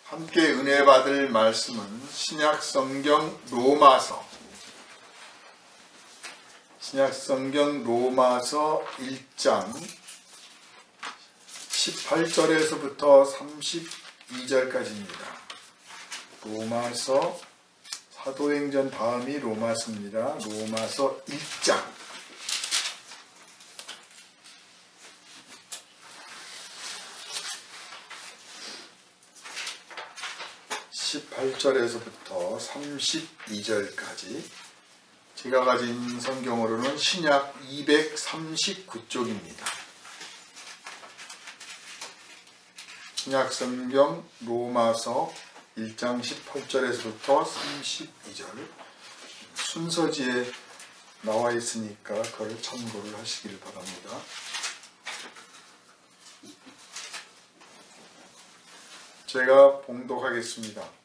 함께 은혜 받을 말씀은 신약성경 로마서 1장 18절에서부터 32절까지입니다. 로마서, 사도행전 다음이 로마서입니다. 로마서 1장 18절에서부터 32절까지 제가 가진 성경으로는 신약 239쪽입니다. 신약 성경 로마서 1장 18절에서부터 32절 순서지에 나와 있으니까 그걸 참고를 하시길 바랍니다. 제가 봉독하겠습니다.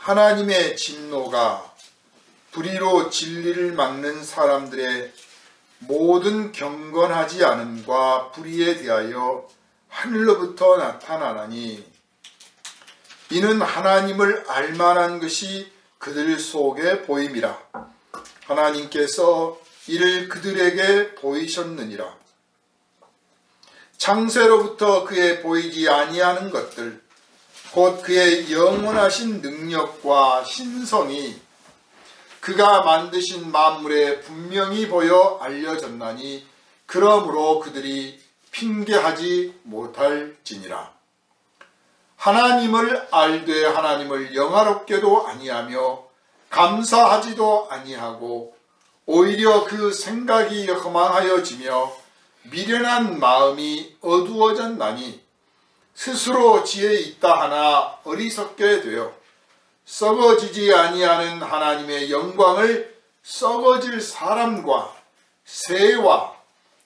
하나님의 진노가 불의로 진리를 막는 사람들의 모든 경건하지 않음과 불의에 대하여 하늘로부터 나타나나니 이는 하나님을 알만한 것이 그들 속에 보임이라. 하나님께서 이를 그들에게 보이셨느니라. 창세로부터 그의 보이지 아니하는 것들 곧 그의 영원하신 능력과 신성이 그가 만드신 만물에 분명히 보여 알려졌나니 그러므로 그들이 핑계하지 못할지니라. 하나님을 알되 하나님을 영화롭게도 아니하며 감사하지도 아니하고 오히려 그 생각이 허망하여지며 미련한 마음이 어두워졌나니 스스로 지혜 있다 하나 어리석게 되어 썩어지지 아니하는 하나님의 영광을 썩어질 사람과 새와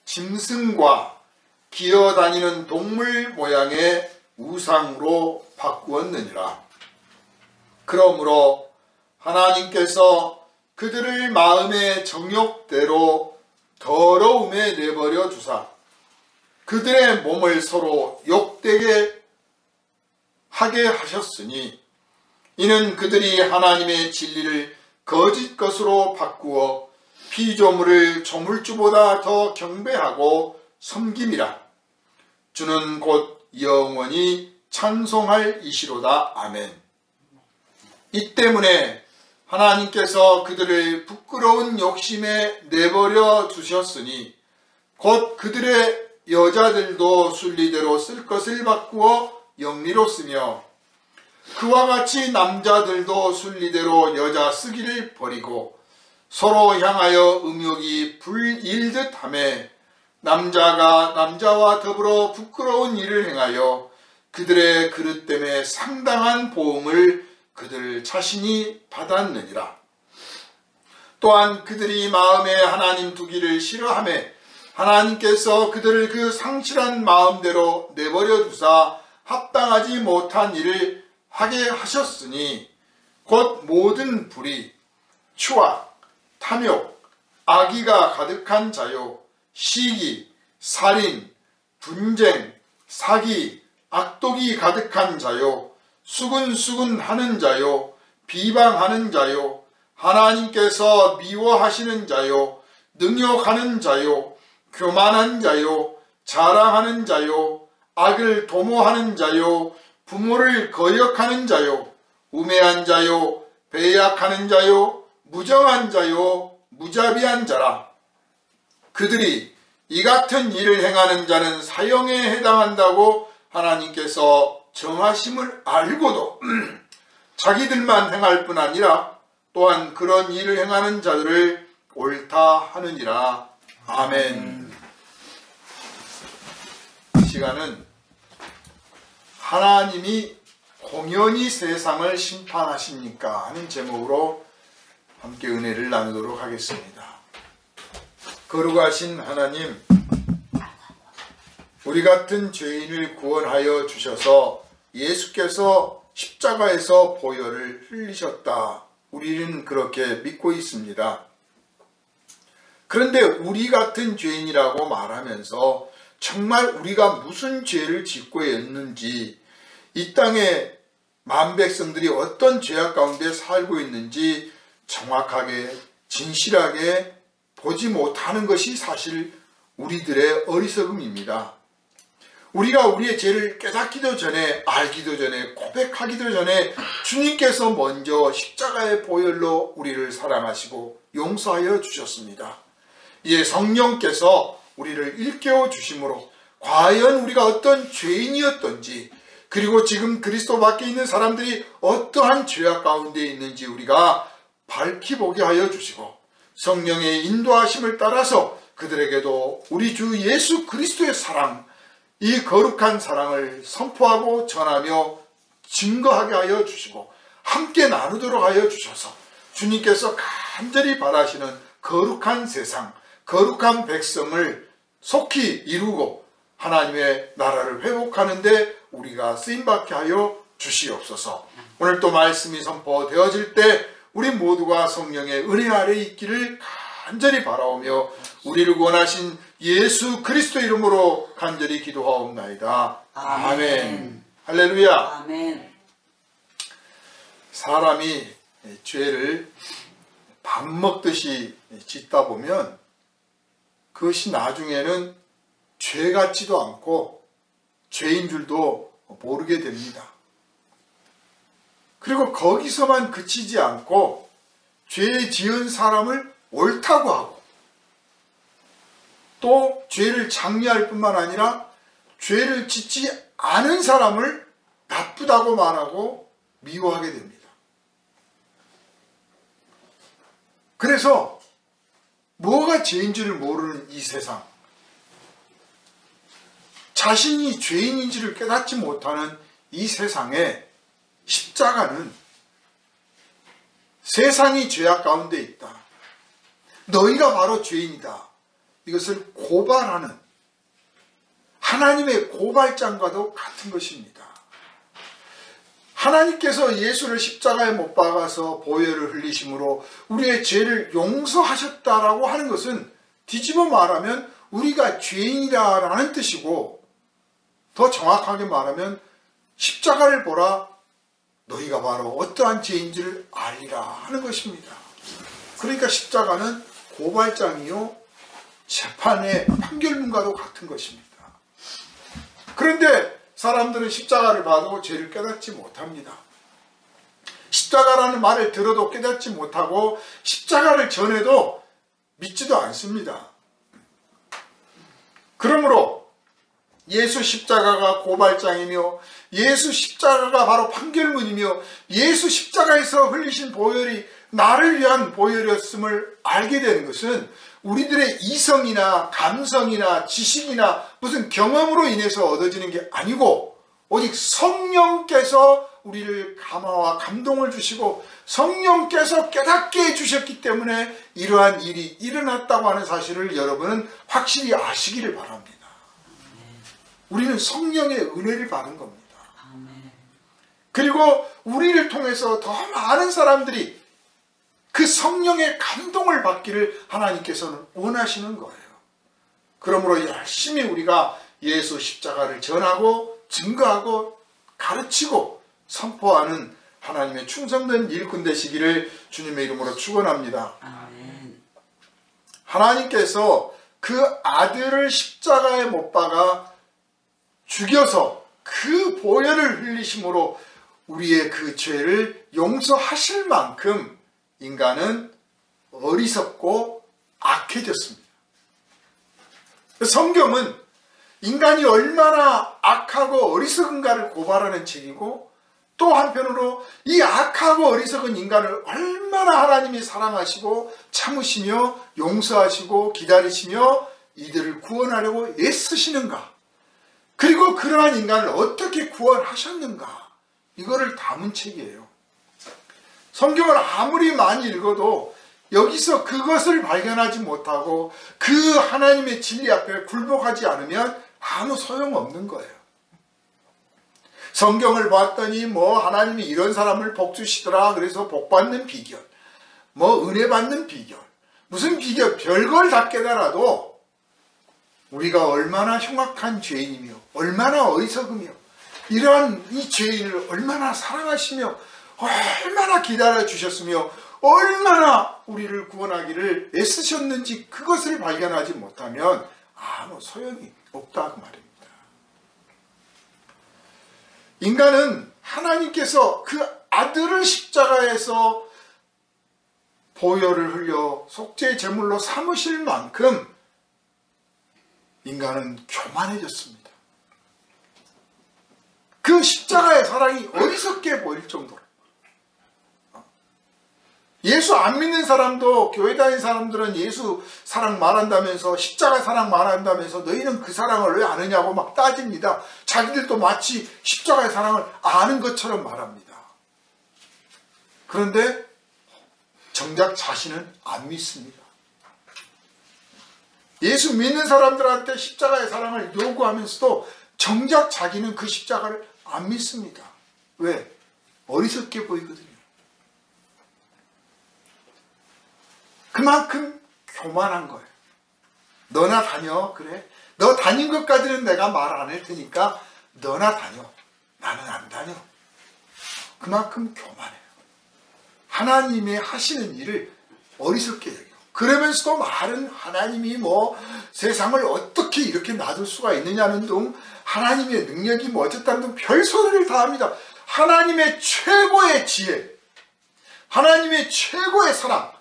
짐승과 기어다니는 동물 모양의 우상으로 바꾸었느니라. 그러므로 하나님께서 그들을 마음의 정욕대로 더러움에 내버려 두사 그들의 몸을 서로 욕되게 하게 하셨으니 이는 그들이 하나님의 진리를 거짓 것으로 바꾸어 피조물을 조물주보다 더 경배하고 섬김이라. 주는 곧 영원히 찬송할 이시로다. 아멘. 이 때문에 하나님께서 그들을 부끄러운 욕심에 내버려 두셨으니 곧 그들의 여자들도 순리대로 쓸 것을 바꾸어 영리로 쓰며 그와 같이 남자들도 순리대로 여자 쓰기를 버리고 서로 향하여 음욕이 불일듯 하매 남자가 남자와 더불어 부끄러운 일을 행하여 그들의 그릇 때문에 상당한 보응을 그들 자신이 받았느니라. 또한 그들이 마음에 하나님 두기를 싫어하매 하나님께서 그들을 그 상실한 마음대로 내버려 두사 합당하지 못한 일을 하게 하셨으니 곧 모든 불의, 추악, 탐욕, 악의가 가득한 자요, 시기, 살인, 분쟁, 사기, 악독이 가득한 자요, 수근수근하는 자요, 비방하는 자요, 하나님께서 미워하시는 자요, 능욕하는 자요, 교만한 자요, 자랑하는 자요, 악을 도모하는 자요, 부모를 거역하는 자요, 우매한 자요, 배약하는 자요, 무정한 자요, 무자비한 자라. 그들이 이 같은 일을 행하는 자는 사형에 해당한다고 하나님께서 정하심을 알고도 자기들만 행할 뿐 아니라 또한 그런 일을 행하는 자들을 옳다 하느니라. 아멘. 이 시간은 하나님이 공연히 세상을 심판하십니까? 하는 제목으로 함께 은혜를 나누도록 하겠습니다. 거룩하신 하나님, 우리 같은 죄인을 구원하여 주셔서 예수께서 십자가에서 보혈을 흘리셨다. 우리는 그렇게 믿고 있습니다. 그런데 우리 같은 죄인이라고 말하면서 정말 우리가 무슨 죄를 짓고 있는지 이 땅의 만백성들이 어떤 죄악 가운데 살고 있는지 정확하게 진실하게 보지 못하는 것이 사실 우리들의 어리석음입니다. 우리가 우리의 죄를 깨닫기도 전에, 알기도 전에, 고백하기도 전에 주님께서 먼저 십자가의 보혈로 우리를 사랑하시고 용서하여 주셨습니다. 이에 성령께서 우리를 일깨워 주심으로 과연 우리가 어떤 죄인이었던지, 그리고 지금 그리스도 밖에 있는 사람들이 어떠한 죄악 가운데 있는지 우리가 밝히 보게 하여 주시고, 성령의 인도하심을 따라서 그들에게도 우리 주 예수 그리스도의 사랑, 이 거룩한 사랑을 선포하고 전하며 증거하게 하여 주시고 함께 나누도록 하여 주셔서 주님께서 간절히 바라시는 거룩한 세상, 거룩한 백성을 속히 이루고 하나님의 나라를 회복하는 데 우리가 쓰임받게 하여 주시옵소서. 오늘 또 말씀이 선포되어질 때 우리 모두가 성령의 은혜 아래 있기를 간절히 바라오며 우리를 구원하신 예수 그리스도 이름으로 간절히 기도하옵나이다. 아멘. 할렐루야. 아멘. 사람이 죄를 밥 먹듯이 짓다 보면 그것이 나중에는 죄 같지도 않고 죄인 줄도 모르게 됩니다. 그리고 거기서만 그치지 않고 죄 지은 사람을 옳다고 하고 또 죄를 장려할 뿐만 아니라 죄를 짓지 않은 사람을 나쁘다고 말하고 미워하게 됩니다. 그래서 뭐가 죄인지를 모르는 이 세상, 자신이 죄인인지를 깨닫지 못하는 이 세상에 십자가는 세상이 죄악 가운데 있다, 너희가 바로 죄인이다, 이것을 고발하는 하나님의 고발장과도 같은 것입니다. 하나님께서 예수를 십자가에 못 박아서 보혈을 흘리심으로 우리의 죄를 용서하셨다라고 하는 것은 뒤집어 말하면 우리가 죄인이라는 뜻이고, 더 정확하게 말하면 십자가를 보라, 너희가 바로 어떠한 죄인지를 알리라 하는 것입니다. 그러니까 십자가는 고발장이요 재판의 판결문과도 같은 것입니다. 그런데 사람들은 십자가를 봐도 죄를 깨닫지 못합니다. 십자가라는 말을 들어도 깨닫지 못하고 십자가를 전해도 믿지도 않습니다. 그러므로 예수 십자가가 고발장이며 예수 십자가가 바로 판결문이며 예수 십자가에서 흘리신 보혈이 나를 위한 보혈이었음을 알게 되는 것은 우리들의 이성이나 감성이나 지식이나 무슨 경험으로 인해서 얻어지는 게 아니고 오직 성령께서 우리를 감화와 감동을 주시고 성령께서 깨닫게 해주셨기 때문에 이러한 일이 일어났다고 하는 사실을 여러분은 확실히 아시기를 바랍니다. 우리는 성령의 은혜를 받은 겁니다. 그리고 우리를 통해서 더 많은 사람들이 그 성령의 감동을 받기를 하나님께서는 원하시는 거예요. 그러므로 열심히 우리가 예수 십자가를 전하고 증거하고 가르치고 선포하는 하나님의 충성된 일꾼 되시기를 주님의 이름으로 축원합니다. 아멘. 하나님께서 그 아들을 십자가에 못 박아 죽여서 그 보혈을 흘리심으로 우리의 그 죄를 용서하실 만큼 인간은 어리석고 악해졌습니다. 성경은 인간이 얼마나 악하고 어리석은가를 고발하는 책이고, 또 한편으로 이 악하고 어리석은 인간을 얼마나 하나님이 사랑하시고 참으시며 용서하시고 기다리시며 이들을 구원하려고 애쓰시는가, 그리고 그러한 인간을 어떻게 구원하셨는가, 이거를 담은 책이에요. 성경을 아무리 많이 읽어도 여기서 그것을 발견하지 못하고 그 하나님의 진리 앞에 굴복하지 않으면 아무 소용없는 거예요. 성경을 봤더니 뭐 하나님이 이런 사람을 복 주시더라, 그래서 복 받는 비결, 뭐 은혜 받는 비결, 무슨 비결, 별걸 다 깨달아도 우리가 얼마나 흉악한 죄인이며 얼마나 어리석으며 이러한 이 죄인을 얼마나 사랑하시며 얼마나 기다려 주셨으며 얼마나 우리를 구원하기를 애쓰셨는지 그것을 발견하지 못하면 아무 소용이 없다고 말입니다. 인간은 하나님께서 그 아들을 십자가에서 보혈을 흘려 속죄의 제물로 삼으실 만큼 인간은 교만해졌습니다. 그 십자가의 사랑이 어리석게 보일 정도로. 예수 안 믿는 사람도, 교회 다니는 사람들은 예수 사랑 말한다면서, 십자가 사랑 말한다면서 너희는 그 사랑을 왜 아느냐고 막 따집니다. 자기들도 마치 십자가의 사랑을 아는 것처럼 말합니다. 그런데 정작 자신은 안 믿습니다. 예수 믿는 사람들한테 십자가의 사랑을 요구하면서도 정작 자기는 그 십자가를 안 믿습니다. 왜? 어리석게 보이거든요. 그만큼 교만한 거예요. 너나 다녀. 그래? 너 다닌 것까지는 내가 말 안 할 테니까 너나 다녀. 나는 안 다녀. 그만큼 교만해요. 하나님의 하시는 일을 어리석게 여겨요. 그러면서도 말은 하나님이 뭐 세상을 어떻게 이렇게 놔둘 수가 있느냐는 등 하나님의 능력이 뭐 어쨌다는 등 별소리를 다 합니다. 하나님의 최고의 지혜, 하나님의 최고의 사랑,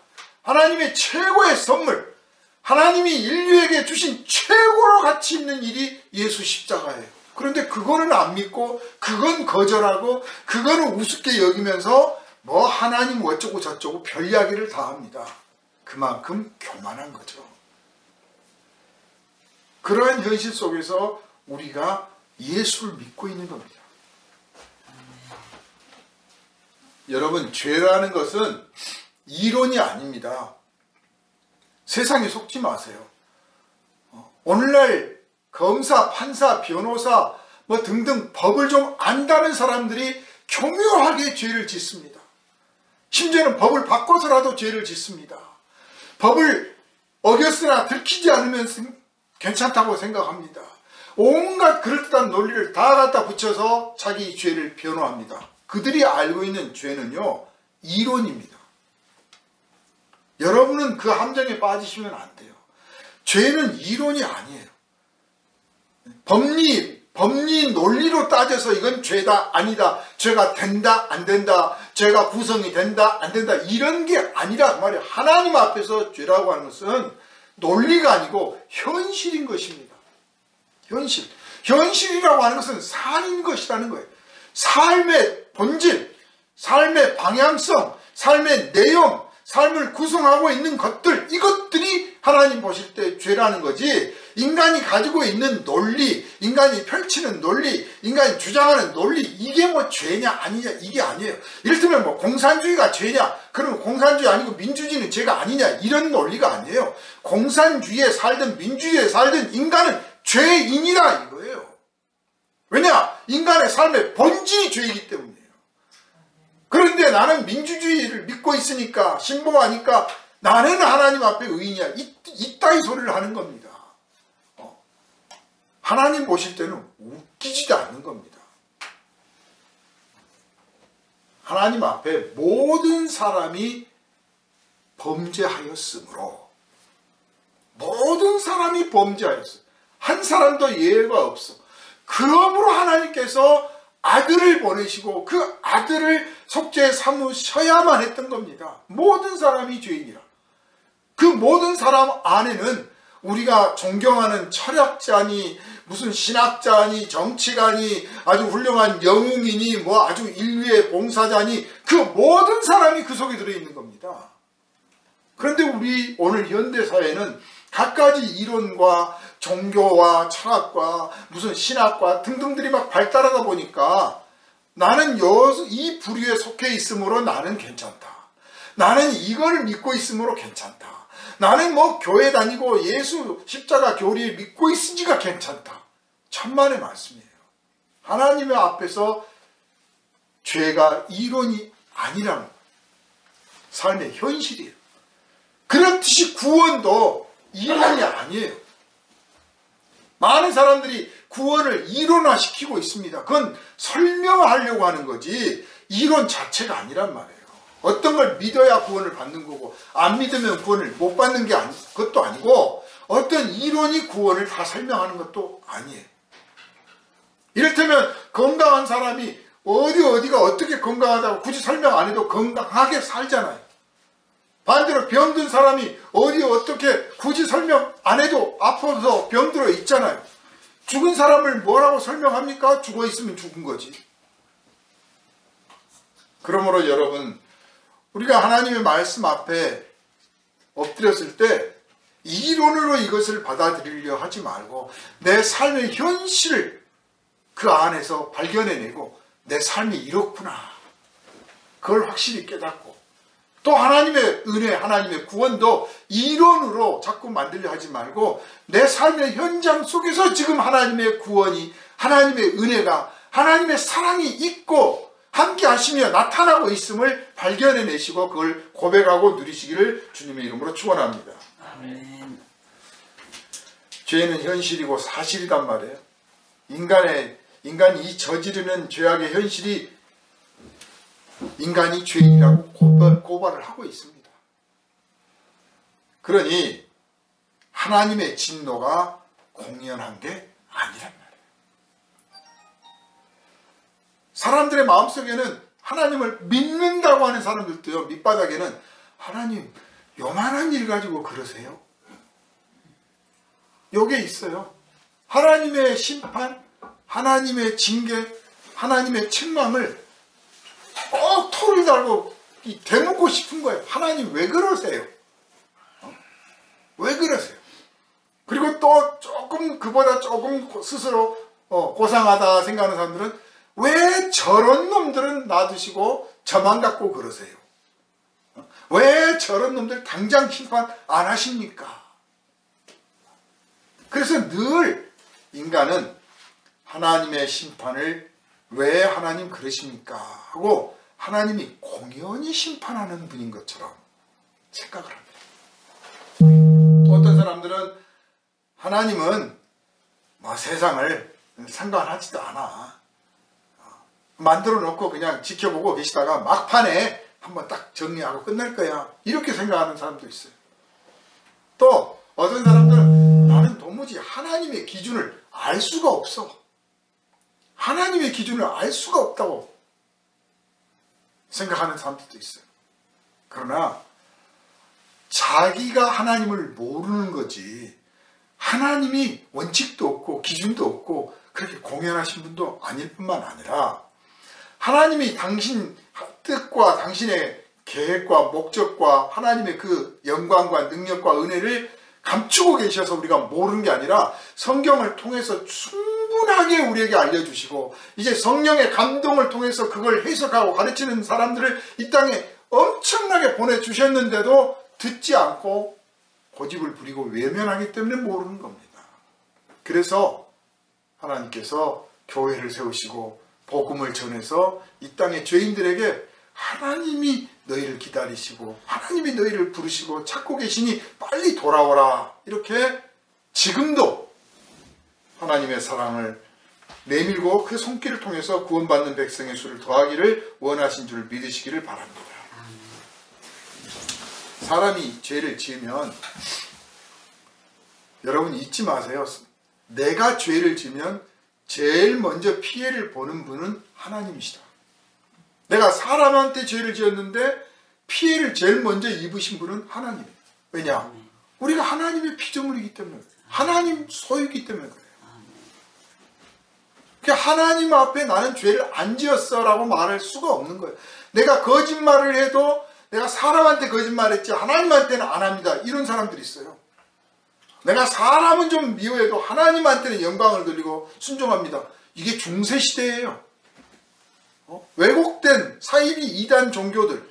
하나님의 최고의 선물, 하나님이 인류에게 주신 최고로 가치 있는 일이 예수 십자가예요. 그런데 그거는 안 믿고 그건 거절하고 그거는 우습게 여기면서 뭐 하나님 어쩌고 저쩌고 별 이야기를 다 합니다. 그만큼 교만한 거죠. 그러한 현실 속에서 우리가 예수를 믿고 있는 겁니다. 여러분, 죄라는 것은 이론이 아닙니다. 세상에 속지 마세요. 오늘날 검사, 판사, 변호사 뭐 등등 법을 좀 안다는 사람들이 교묘하게 죄를 짓습니다. 심지어는 법을 바꿔서라도 죄를 짓습니다. 법을 어겼으나 들키지 않으면 괜찮다고 생각합니다. 온갖 그럴듯한 논리를 다 갖다 붙여서 자기 죄를 변호합니다. 그들이 알고 있는 죄는요, 이론입니다. 여러분은 그 함정에 빠지시면 안 돼요. 죄는 이론이 아니에요. 법리 논리로 따져서 이건 죄다 아니다, 죄가 된다 안 된다, 죄가 구성이 된다 안 된다, 이런 게 아니라 말이에요. 하나님 앞에서 죄라고 하는 것은 논리가 아니고 현실인 것입니다. 현실이라고 하는 것은 삶인 것이라는 거예요. 삶의 본질, 삶의 방향성, 삶의 내용, 삶을 구성하고 있는 것들, 이것들이 하나님 보실 때 죄라는 거지, 인간이 가지고 있는 논리, 인간이 펼치는 논리, 인간이 주장하는 논리, 이게 뭐 죄냐 아니냐, 이게 아니에요. 이를테면 뭐 공산주의가 죄냐, 그러면 공산주의 아니고 민주주의는 죄가 아니냐, 이런 논리가 아니에요. 공산주의에 살든 민주주의에 살든 인간은 죄인이다 이거예요. 왜냐? 인간의 삶의 본질이 죄이기 때문이에요. 그런데 나는 민주주의를 믿고 있으니까, 신봉하니까 나는 하나님 앞에 의인이야, 이따위 소리를 하는 겁니다. 하나님 보실 때는 웃기지도 않는 겁니다. 하나님 앞에 모든 사람이 범죄하였으므로, 모든 사람이 범죄하였어. 한 사람도 예외가 없어. 그러므로 하나님께서 아들을 보내시고 그 아들을 속죄에 삼으셔야만 했던 겁니다. 모든 사람이 죄인이라. 그 모든 사람 안에는 우리가 존경하는 철학자니 무슨 신학자니 정치가니 아주 훌륭한 영웅이니 뭐 아주 인류의 봉사자니 그 모든 사람이 그 속에 들어있는 겁니다. 그런데 우리 오늘 현대사회는 갖가지 이론과 종교와 철학과 무슨 신학과 등등들이 막 발달하다 보니까 나는 이 부류에 속해 있으므로 나는 괜찮다. 나는 이걸 믿고 있으므로 괜찮다. 나는 뭐 교회 다니고 예수 십자가 교리를 믿고 있으니까 괜찮다. 천만의 말씀이에요. 하나님의 앞에서 죄가 이론이 아니라는 삶의 현실이에요. 그렇듯이 구원도 이론이 아니에요. 많은 사람들이 구원을 이론화시키고 있습니다. 그건 설명하려고 하는 거지 이론 자체가 아니란 말이에요. 어떤 걸 믿어야 구원을 받는 거고 안 믿으면 구원을 못 받는 게 그것도 아니고 어떤 이론이 구원을 다 설명하는 것도 아니에요. 이를테면 건강한 사람이 어디가 어떻게 건강하다고 굳이 설명 안 해도 건강하게 살잖아요. 반대로 병든 사람이 어디 어떻게 굳이 설명 안 해도 아파서 병들어 있잖아요. 죽은 사람을 뭐라고 설명합니까? 죽어 있으면 죽은 거지. 그러므로 여러분, 우리가 하나님의 말씀 앞에 엎드렸을 때 이론으로 이것을 받아들이려 하지 말고 내 삶의 현실을 그 안에서 발견해내고 내 삶이 이렇구나. 그걸 확실히 깨닫고 또 하나님의 은혜, 하나님의 구원도 이론으로 자꾸 만들려 하지 말고 내 삶의 현장 속에서 지금 하나님의 구원이, 하나님의 은혜가, 하나님의 사랑이 있고 함께 하시며 나타나고 있음을 발견해내시고 그걸 고백하고 누리시기를 주님의 이름으로 축원합니다. 아멘. 죄는 현실이고 사실이단 말이에요. 인간이 이 저지르는 죄악의 현실이 인간이 죄인이라고 고발을 하고 있습니다. 그러니 하나님의 진노가 공연한 게 아니란 말이에요. 사람들의 마음속에는 하나님을 믿는다고 하는 사람들도요, 밑바닥에는 하나님 요만한 일 가지고 그러세요? 요게 있어요. 하나님의 심판, 하나님의 징계, 하나님의 책망을 꼭 토를 달고 대묻고 싶은 거예요. 하나님 왜 그러세요? 왜 그러세요? 그리고 또 조금 그보다 조금 스스로 고상하다 생각하는 사람들은 왜 저런 놈들은 놔두시고 저만 갖고 그러세요? 왜 저런 놈들 당장 심판 안 하십니까? 그래서 늘 인간은 하나님의 심판을 왜 하나님 그러십니까? 하고 하나님이 공연히 심판하는 분인 것처럼 생각을 합니다. 또 어떤 사람들은 하나님은 뭐 세상을 상관하지도 않아. 만들어 놓고 그냥 지켜보고 계시다가 막판에 한번 딱 정리하고 끝날 거야. 이렇게 생각하는 사람도 있어요. 또 어떤 사람들은 나는 도무지 하나님의 기준을 알 수가 없어. 하나님의 기준을 알 수가 없다고 생각하는 사람들도 있어요. 그러나 자기가 하나님을 모르는 거지 하나님이 원칙도 없고 기준도 없고 그렇게 공연하신 분도 아닐 뿐만 아니라 하나님이 당신 뜻과 당신의 계획과 목적과 하나님의 그 영광과 능력과 은혜를 감추고 계셔서 우리가 모르는 게 아니라 성경을 통해서 충분하게 우리에게 알려주시고 이제 성령의 감동을 통해서 그걸 해석하고 가르치는 사람들을 이 땅에 엄청나게 보내주셨는데도 듣지 않고 고집을 부리고 외면하기 때문에 모르는 겁니다. 그래서 하나님께서 교회를 세우시고 복음을 전해서 이 땅의 죄인들에게 하나님이 너희를 기다리시고 하나님이 너희를 부르시고 찾고 계시니 빨리 돌아오라 이렇게 지금도 하나님의 사랑을 내밀고 그 손길을 통해서 구원받는 백성의 수를 더하기를 원하신 줄 믿으시기를 바랍니다. 사람이 죄를 지으면 여러분 잊지 마세요. 내가 죄를 지으면 제일 먼저 피해를 보는 분은 하나님이시다. 내가 사람한테 죄를 지었는데 피해를 제일 먼저 입으신 분은 하나님이에요. 왜냐? 우리가 하나님의 피조물이기 때문에 하나님 소유이기 때문에 그래요. 그러니까 하나님 앞에 나는 죄를 안 지었어 라고 말할 수가 없는 거예요. 내가 거짓말을 해도 내가 사람한테 거짓말했지 하나님한테는 안 합니다. 이런 사람들이 있어요. 내가 사람은 좀 미워해도 하나님한테는 영광을 돌리고 순종합니다. 이게 중세시대예요. 왜곡된 사이비 이단 종교들,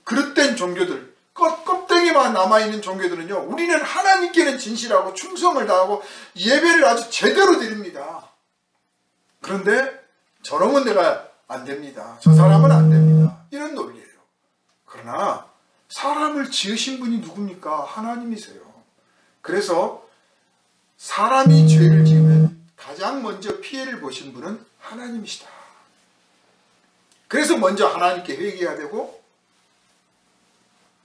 그릇된 종교들, 껍데기만 남아있는 종교들은요, 우리는 하나님께는 진실하고 충성을 다하고 예배를 아주 제대로 드립니다. 그런데 저놈은 내가 안 됩니다. 저 사람은 안 됩니다. 이런 논리예요. 그러나 사람을 지으신 분이 누굽니까? 하나님이세요. 그래서 사람이 죄를 지으면 가장 먼저 피해를 보신 분은 하나님이시다. 그래서 먼저 하나님께 회개해야 되고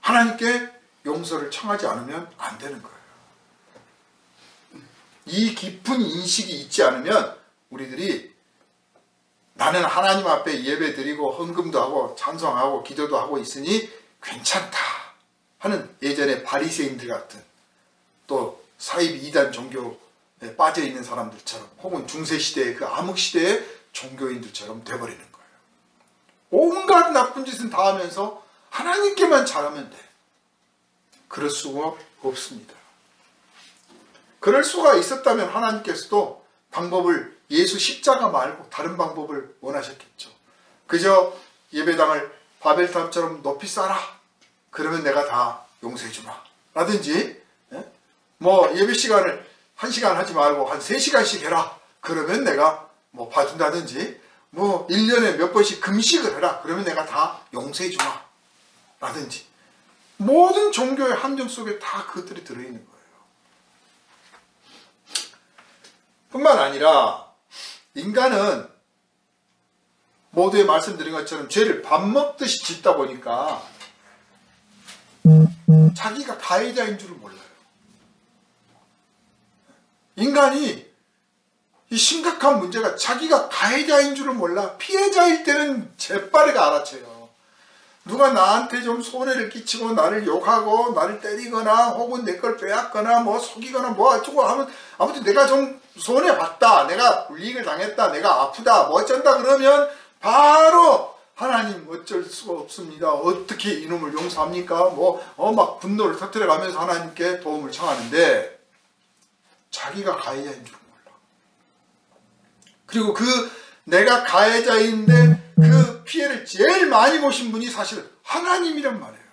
하나님께 용서를 청하지 않으면 안 되는 거예요. 이 깊은 인식이 있지 않으면 우리들이 나는 하나님 앞에 예배 드리고 헌금도 하고 찬송하고 기도도 하고 있으니 괜찮다 하는 예전에 바리새인들 같은 또 사이비 이단 종교에 빠져 있는 사람들처럼 혹은 중세시대의 그 암흑시대의 종교인들처럼 돼버리는 거예요. 온갖 나쁜 짓은 다 하면서 하나님께만 잘하면 돼. 그럴 수가 없습니다. 그럴 수가 있었다면 하나님께서도 방법을 예수 십자가 말고 다른 방법을 원하셨겠죠. 그저 예배당을 바벨탑처럼 높이 쌓아라. 그러면 내가 다 용서해 주마. 라든지 뭐 예배 시간을 1시간 하지 말고 한 3시간씩 해라. 그러면 내가 뭐 봐준다든지 뭐 1년에 몇 번씩 금식을 해라. 그러면 내가 다 용서해 주마. 라든지 모든 종교의 함정 속에 다 그것들이 들어있는 거예요. 뿐만 아니라 인간은 모두에 말씀드린 것처럼 죄를 밥 먹듯이 짓다 보니까 자기가 가해자인 줄을 몰라요. 인간이 이 심각한 문제가 자기가 가해자인 줄을 몰라. 피해자일 때는 재빠르게 알아채요. 누가 나한테 좀 손해를 끼치고 나를 욕하고 나를 때리거나 혹은 내 걸 빼앗거나 뭐 속이거나 뭐 어쩌고 하면 아무튼 내가 좀 손해봤다. 내가 불이익을 당했다. 내가 아프다. 뭐 어쩐다 그러면 바로 하나님 어쩔 수가 없습니다. 어떻게 이놈을 용서합니까? 막 분노를 터뜨려가면서 하나님께 도움을 청하는데 자기가 가해자인 줄 몰라. 그리고 그 내가 가해자인데 그 피해를 제일 많이 보신 분이 사실 하나님이란 말이에요.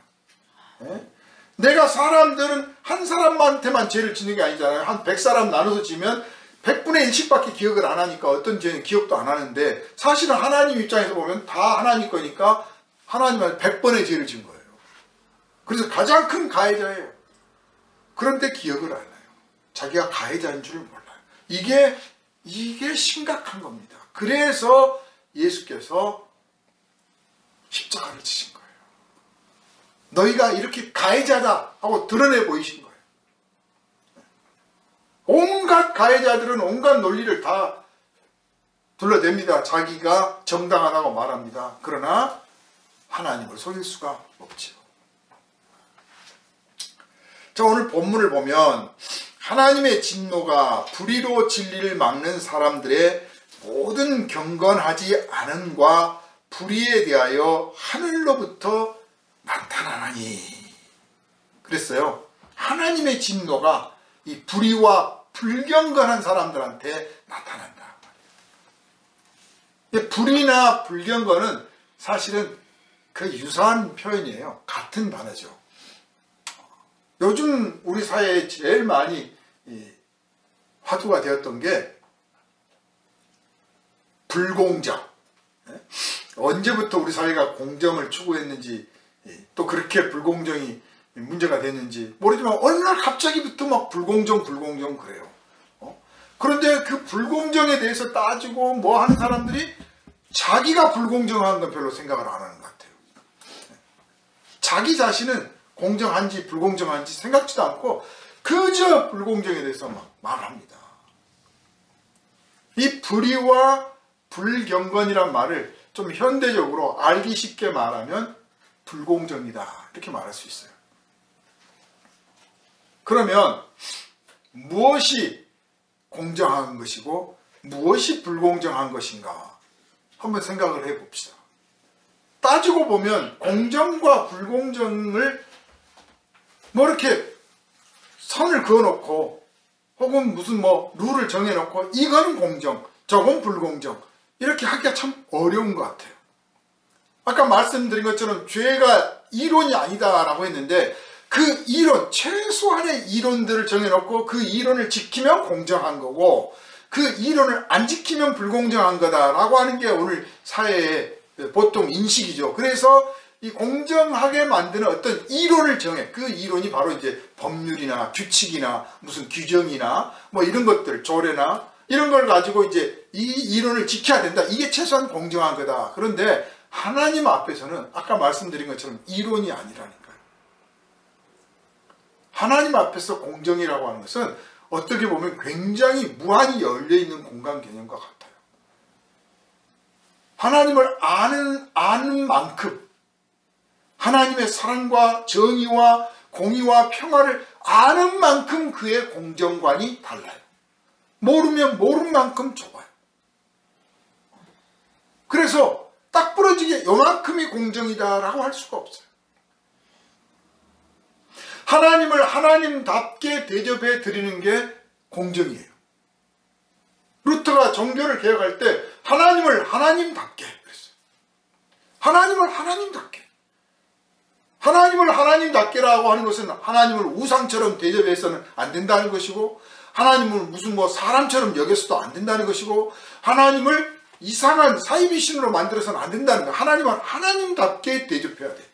네? 내가 사람들은 한 사람한테만 죄를 지는 게 아니잖아요. 한 100사람 나눠서 지면 100분의 1씩밖에 기억을 안 하니까 어떤 죄는 기억도 안 하는데 사실은 하나님 입장에서 보면 다 하나님 거니까 하나님한테 100번의 죄를 진 거예요. 그래서 가장 큰 가해자예요. 그런데 기억을 안 해요. 자기가 가해자인 줄을 몰라요. 이게 심각한 겁니다. 그래서 예수께서 십자가를 지신 거예요. 너희가 이렇게 가해자다 하고 드러내 보이신 거예요. 온갖 가해자들은 온갖 논리를 다 둘러댑니다. 자기가 정당하다고 말합니다. 그러나 하나님을 속일 수가 없죠. 자, 오늘 본문을 보면 하나님의 진노가 불의로 진리를 막는 사람들의 모든 경건하지 않음과 불의에 대하여 하늘로부터 나타나나니 그랬어요. 하나님의 진노가 이 불의와 불경건한 사람들한테 나타난다. 불의나 불경건은 사실은 그 유사한 표현이에요. 같은 단어죠. 요즘 우리 사회에 제일 많이 화두가 되었던 게 불공정. 언제부터 우리 사회가 공정을 추구했는지 또 그렇게 불공정이 문제가 됐는지 모르지만 어느 날 갑자기부터 막 불공정 그래요. 그런데 그 불공정에 대해서 따지고 뭐 하는 사람들이 자기가 불공정한 건 별로 생각을 안 하는 것 같아요. 자기 자신은 공정한지 불공정한지 생각지도 않고 그저 불공정에 대해서 막 말합니다. 이 불의와 불경건이란 말을 좀 현대적으로 알기 쉽게 말하면 불공정이다 이렇게 말할 수 있어요. 그러면 무엇이 공정한 것이고 무엇이 불공정한 것인가 한번 생각을 해봅시다. 따지고 보면 공정과 불공정을 뭐 이렇게 선을 그어놓고 혹은 무슨 뭐 룰을 정해놓고 이거는 공정, 저건 불공정 이렇게 하기가 참 어려운 것 같아요. 아까 말씀드린 것처럼 죄가 이론이 아니다라고 했는데 그 이론, 최소한의 이론들을 정해놓고 그 이론을 지키면 공정한 거고 그 이론을 안 지키면 불공정한 거다라고 하는 게 오늘 사회의 보통 인식이죠. 그래서 이 공정하게 만드는 어떤 이론을 정해. 그 이론이 바로 이제 법률이나 규칙이나 무슨 규정이나 뭐 이런 것들, 조례나 이런 걸 가지고 이제 이 이론을 지켜야 된다. 이게 최소한 공정한 거다. 그런데 하나님 앞에서는 아까 말씀드린 것처럼 이론이 아니라니까요. 하나님 앞에서 공정이라고 하는 것은 어떻게 보면 굉장히 무한히 열려있는 공간 개념과 같아요. 하나님을 아는 만큼 하나님의 사랑과 정의와 공의와 평화를 아는 만큼 그의 공정관이 달라요. 모르면 모른 만큼 좁아요. 그래서 딱 부러지게 요만큼이 공정이다라고 할 수가 없어요. 하나님을 하나님답게 대접해 드리는 게 공정이에요. 루터가 종교를 개혁할 때 하나님을 하나님답게 그랬어요. 하나님을 하나님답게. 하나님을 하나님답게라고 하는 것은 하나님을 우상처럼 대접해서는 안 된다는 것이고, 하나님을 무슨 뭐 사람처럼 여겨서도 안 된다는 것이고, 하나님을 이상한 사이비신으로 만들어서는 안 된다는 거예요. 하나님은 하나님답게 대접해야 돼.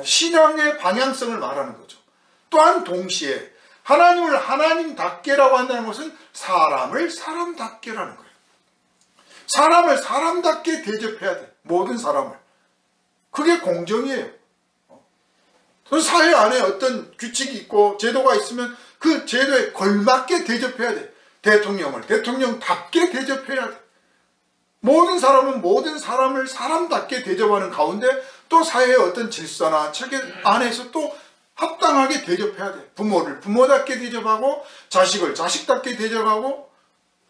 신앙의 방향성을 말하는 거죠. 또한 동시에 하나님을 하나님답게라고 한다는 것은 사람을 사람답게라는 거예요. 사람을 사람답게 대접해야 돼. 모든 사람을. 그게 공정이에요. 사회 안에 어떤 규칙이 있고 제도가 있으면 그 제도에 걸맞게 대접해야 돼. 대통령을 대통령답게 대접해야 돼. 모든 사람은 모든 사람을 사람답게 대접하는 가운데 또 사회의 어떤 질서나 체계 안에서 또 합당하게 대접해야 돼. 부모를 부모답게 대접하고 자식을 자식답게 대접하고,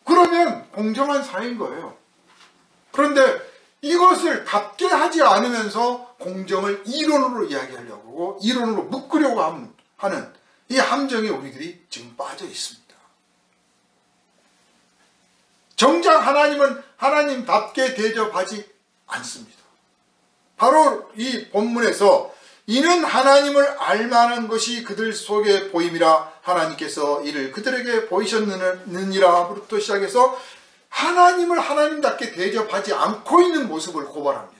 그러면 공정한 사회인 거예요. 그런데 이것을 답게 하지 않으면서 공정을 이론으로 이야기하려고 하고 이론으로 묶으려고 하는 이 함정에 우리들이 지금 빠져 있습니다. 정작 하나님은 하나님답게 대접하지 않습니다. 바로 이 본문에서 이는 하나님을 알만한 것이 그들 속에 보임이라 하나님께서 이를 그들에게 보이셨느니라부터 시작해서 하나님을 하나님답게 대접하지 않고 있는 모습을 고발합니다.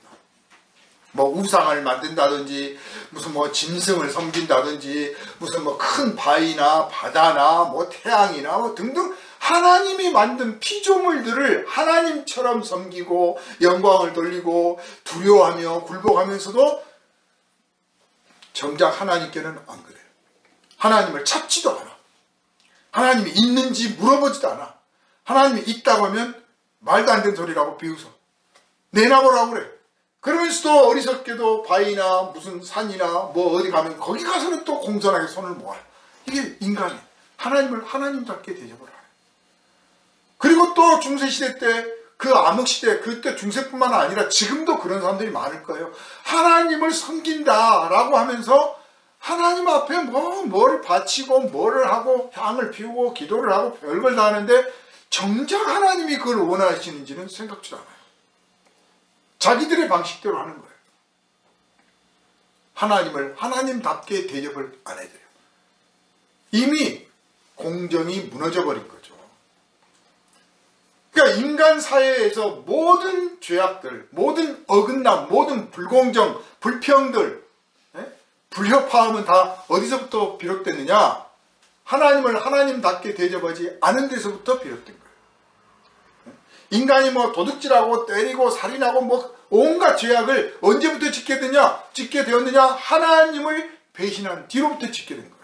뭐 우상을 만든다든지 무슨 뭐 짐승을 섬긴다든지 무슨 뭐 큰 바위나 바다나 뭐 태양이나 뭐 등등 하나님이 만든 피조물들을 하나님처럼 섬기고 영광을 돌리고 두려워하며 굴복하면서도 정작 하나님께는 안 그래요. 하나님을 찾지도 않아. 하나님이 있는지 물어보지도 않아. 하나님이 있다고 하면 말도 안 되는 소리라고 비웃어. 내놔보라고 그래. 그러면서도 어리석게도 바위나 무슨 산이나 뭐 어디 가면 거기 가서는 또 공손하게 손을 모아요. 이게 인간이에요. 하나님을 하나님답게 대접을 하요. 그리고 또 중세시대 때 그 암흑시대 그때 중세뿐만 아니라 지금도 그런 사람들이 많을 거예요. 하나님을 섬긴다라고 하면서 하나님 앞에 뭐를 바치고 뭐를 하고 향을 피우고 기도를 하고 별걸 다 하는데 정작 하나님이 그걸 원하시는지는 생각지도 않아요. 자기들의 방식대로 하는 거예요. 하나님을 하나님답게 대접을 안 해줘요. 이미 공정이 무너져 버린 거죠. 그러니까 인간 사회에서 모든 죄악들, 모든 어긋남, 모든 불공정, 불평들, 불협화음은 다 어디서부터 비롯됐느냐? 하나님을 하나님답게 대접하지 않은 데서부터 비롯된 거예요. 인간이 뭐 도둑질하고 때리고 살인하고 뭐 온갖 죄악을 언제부터 짓게 되었느냐? 하나님을 배신한 뒤로부터 짓게 된 거예요.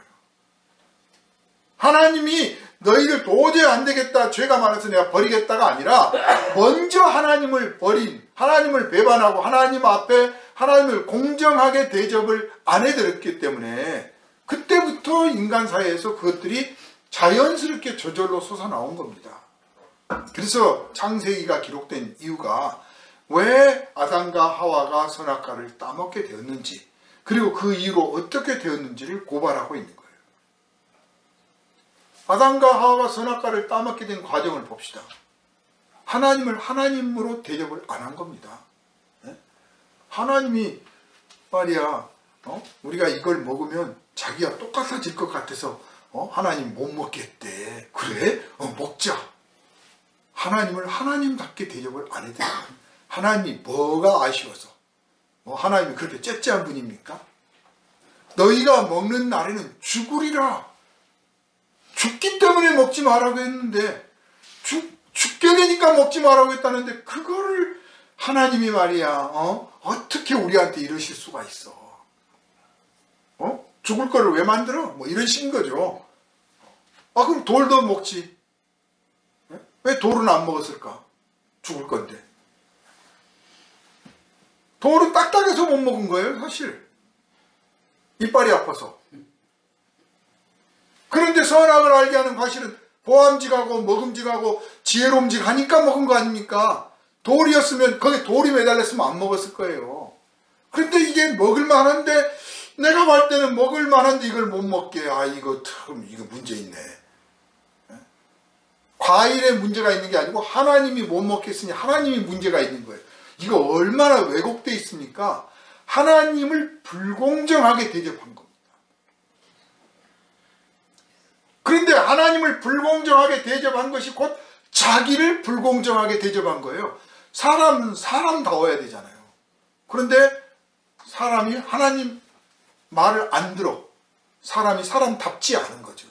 하나님이 너희들 도저히 안 되겠다, 죄가 많아서 내가 버리겠다가 아니라 먼저 하나님을 버린, 하나님을 배반하고 하나님 앞에 하나님을 공정하게 대접을 안 해드렸기 때문에 그때부터 인간 사회에서 그것들이 자연스럽게 저절로 솟아나온 겁니다. 그래서 창세기가 기록된 이유가 왜 아담과 하와가 선악과를 따먹게 되었는지, 그리고 그 이후로 어떻게 되었는지를 고발하고 있는 거예요. 아담과 하와가 선악과를 따먹게 된 과정을 봅시다. 하나님을 하나님으로 대접을 안 한 겁니다. 하나님이 말이야, 우리가 이걸 먹으면 자기가 똑같아질 것 같아서 하나님 못 먹겠대. 그래? 먹자. 하나님을 하나님답게 대접을 안 해도 하나님이 뭐가 아쉬워서, 뭐 하나님이 그렇게 째째한 분입니까? 너희가 먹는 날에는 죽으리라. 죽기 때문에 먹지 말라고 했는데 죽게 되니까 먹지 말라고 했다는데 그거를 하나님이 말이야 어떻게 우리한테 이러실 수가 있어? 죽을 거를 왜 만들어? 뭐 이러신 거죠. 그럼 돌도 먹지. 왜 돌은 안 먹었을까? 죽을 건데. 돌은 딱딱해서 못 먹은 거예요, 사실. 이빨이 아파서. 그런데 선악을 알게 하는 과실은 보암직하고 먹음직하고 지혜로움직하니까 먹은 거 아닙니까? 돌이었으면 거기 돌이 매달렸으면 안 먹었을 거예요. 그런데 이게 먹을 만한데 내가 볼 때는 먹을 만한데 이걸 못 먹게. 이거 문제 있네. 과일에 문제가 있는 게 아니고 하나님이 못 먹겠으니 하나님이 문제가 있는 거예요. 이거 얼마나 왜곡되어 있습니까? 하나님을 불공정하게 대접한 겁니다. 그런데 하나님을 불공정하게 대접한 것이 곧 자기를 불공정하게 대접한 거예요. 사람은 사람다워야 되잖아요. 그런데 사람이 하나님 말을 안 들어. 사람이 사람답지 않은 거죠.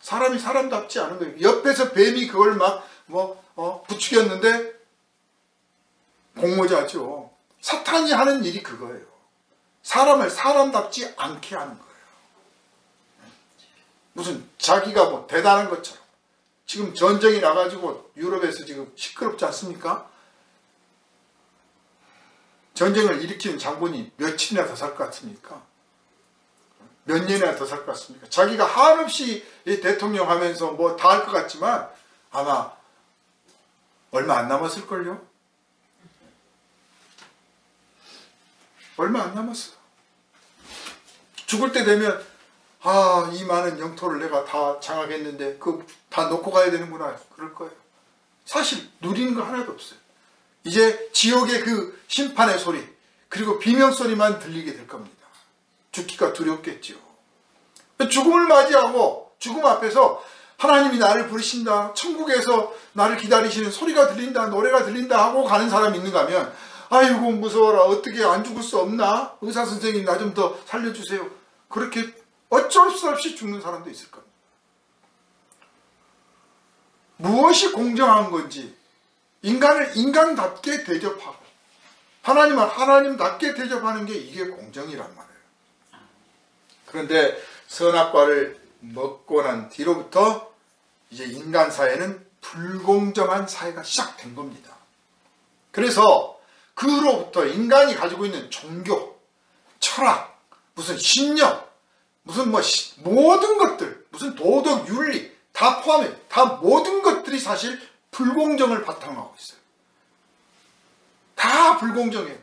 사람이 사람답지 않은 거예요. 옆에서 뱀이 그걸 막 부추겼는데 공모자죠. 사탄이 하는 일이 그거예요. 사람을 사람답지 않게 하는 거예요. 무슨 자기가 뭐 대단한 것처럼. 지금 전쟁이 나가지고 유럽에서 지금 시끄럽지 않습니까? 전쟁을 일으키는 장군이 며칠이나 더 살 것 같습니까? 몇 년이나 더 살 것 같습니까? 자기가 한없이 대통령 하면서 뭐 다 할 것 같지만 아마 얼마 안 남았을걸요? 얼마 안 남았어. 죽을 때 되면 이 많은 영토를 내가 다 장악했는데 그거 다 놓고 가야 되는구나 그럴 거예요. 사실 누리는 거 하나도 없어요. 이제 지옥의 그 심판의 소리 그리고 비명소리만 들리게 될 겁니다. 죽기가 두렵겠죠. 죽음을 맞이하고 죽음 앞에서 하나님이 나를 부르신다. 천국에서 나를 기다리시는 소리가 들린다. 노래가 들린다 하고 가는 사람이 있는가 하면 아이고 무서워라. 어떻게 안 죽을 수 없나? 의사선생님 나 좀 더 살려주세요. 그렇게 어쩔 수 없이 죽는 사람도 있을 겁니다. 무엇이 공정한 건지 인간을 인간답게 대접하고 하나님을 하나님답게 대접하는 게 이게 공정이란 말이에요. 그런데 선악과를 먹고 난 뒤로부터 이제 인간 사회는 불공정한 사회가 시작된 겁니다. 그래서 그로부터 인간이 가지고 있는 종교, 철학, 무슨 신념, 무슨 모든 것들, 무슨 도덕, 윤리 다 포함해 다 모든 것들이 사실 불공정을 바탕하고 있어요. 다 불공정해요.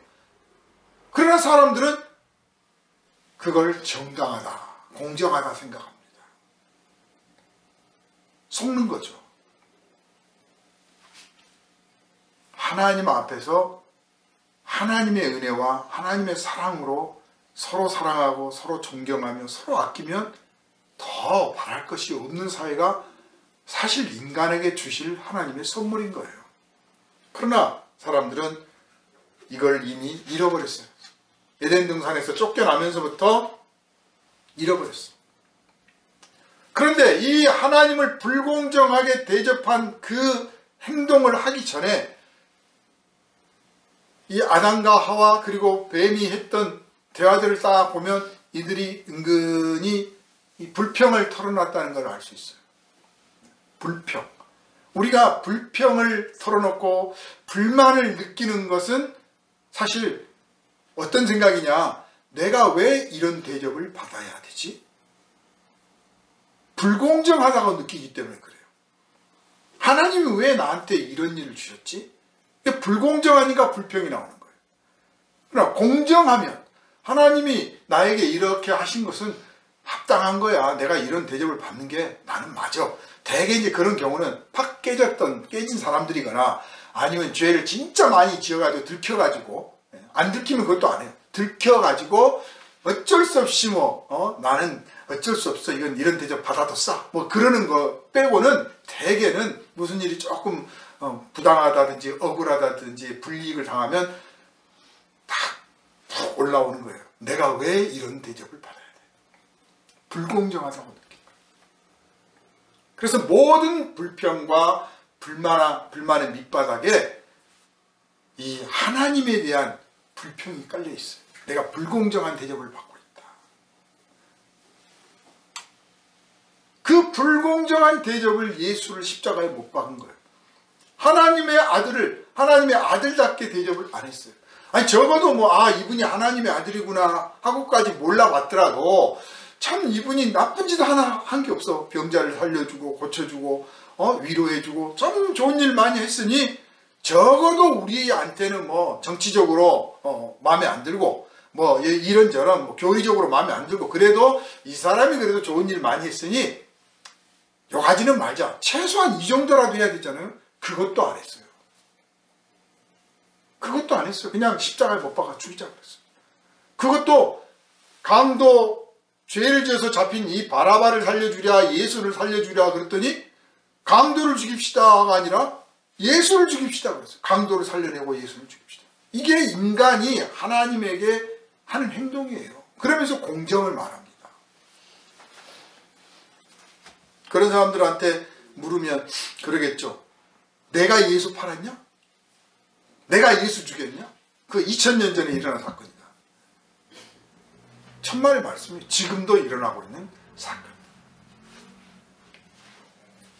그러나 사람들은 그걸 정당하다, 공정하다 생각합니다. 속는 거죠. 하나님 앞에서 하나님의 은혜와 하나님의 사랑으로 서로 사랑하고 서로 존경하며 서로 아끼면 더 바랄 것이 없는 사회가 사실 인간에게 주실 하나님의 선물인 거예요. 그러나 사람들은 이걸 이미 잃어버렸어요. 에덴 동산에서 쫓겨나면서부터 잃어버렸어요. 그런데 이 하나님을 불공정하게 대접한 그 행동을 하기 전에 이 아담과 하와 그리고 뱀이 했던 대화들을 딱 보면 이들이 은근히 이 불평을 털어놨다는 걸 알 수 있어요. 불평. 우리가 불평을 털어놓고 불만을 느끼는 것은 사실 어떤 생각이냐? 내가 왜 이런 대접을 받아야 되지? 불공정하다고 느끼기 때문에 그래요. 하나님이 왜 나한테 이런 일을 주셨지? 불공정하니까 불평이 나오는 거예요. 그러나 공정하면 하나님이 나에게 이렇게 하신 것은 합당한 거야. 내가 이런 대접을 받는 게 나는 맞아. 대개 이제 그런 경우는 팍 깨진 사람들이거나 아니면 죄를 진짜 많이 지어가지고 들켜가지고 안 들키면 그것도 안 해요. 들켜가지고 어쩔 수 없이 나는 어쩔 수 없어. 이건 이런 대접 받아도 싸. 그러는 거 빼고는 대개는 무슨 일이 조금 부당하다든지 억울하다든지 불이익을 당하면 푹 올라오는 거예요. 내가 왜 이런 대접을 받아야 돼? 불공정하다고 느낀 거예요. 그래서 모든 불평과 불만의 밑바닥에 이 하나님에 대한 불평이 깔려 있어요. 내가 불공정한 대접을 받고 있다. 그 불공정한 대접을 예수를 십자가에 못 박은 거예요. 하나님의 아들답게 대접을 안 했어요. 아니 적어도 이분이 하나님의 아들이구나 하고까지 몰라봤더라도 참 이분이 나쁜 짓 하나 한 게 없어. 병자를 살려주고 고쳐주고 위로해주고 참 좋은 일 많이 했으니 적어도 우리한테는 정치적으로 마음에 안 들고 이런저런 교리적으로 마음에 안 들고 그래도 이 사람이 그래도 좋은 일 많이 했으니 욕하지는 말자. 최소한 이 정도라도 해야 되잖아요. 그것도 안 했어요. 그것도 안 했어요. 그냥 십자가에 못 박아 죽이자 그랬어요. 그것도 강도 죄를 지어서 잡힌 이 바라바를 살려주랴 예수를 살려주랴 그랬더니 강도를 죽입시다가 아니라 예수를 죽입시다 그랬어요. 강도를 살려내고 예수를 죽입시다. 이게 인간이 하나님에게 하는 행동이에요. 그러면서 공정을 말합니다. 그런 사람들한테 물으면 그러겠죠. 내가 예수 팔았냐? 내가 예수 죽였냐? 그 2000년 전에 일어난 사건이다. 천만의 말씀이 지금도 일어나고 있는 사건.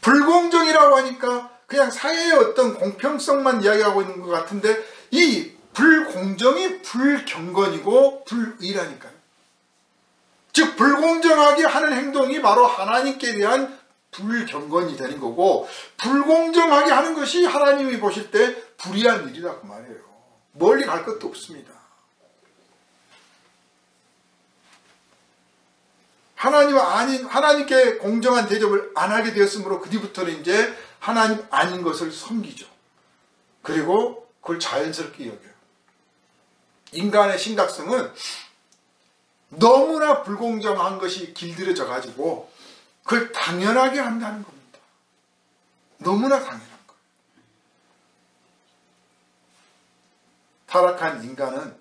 불공정이라고 하니까 그냥 사회의 어떤 공평성만 이야기하고 있는 것 같은데 이 불공정이 불경건이고 불의라니까요. 즉 불공정하게 하는 행동이 바로 하나님께 대한 불경건이 되는 거고 불공정하게 하는 것이 하나님이 보실 때 불의한 일이다 그 말이에요. 멀리 갈 것도 없습니다. 하나님께 공정한 대접을 안 하게 되었으므로 그 뒤부터는 이제 하나님 아닌 것을 섬기죠. 그리고 그걸 자연스럽게 여겨요. 인간의 심각성은 너무나 불공정한 것이 길들여져 가지고 그걸 당연하게 한다는 겁니다. 너무나 당연한 거예요. 타락한 인간은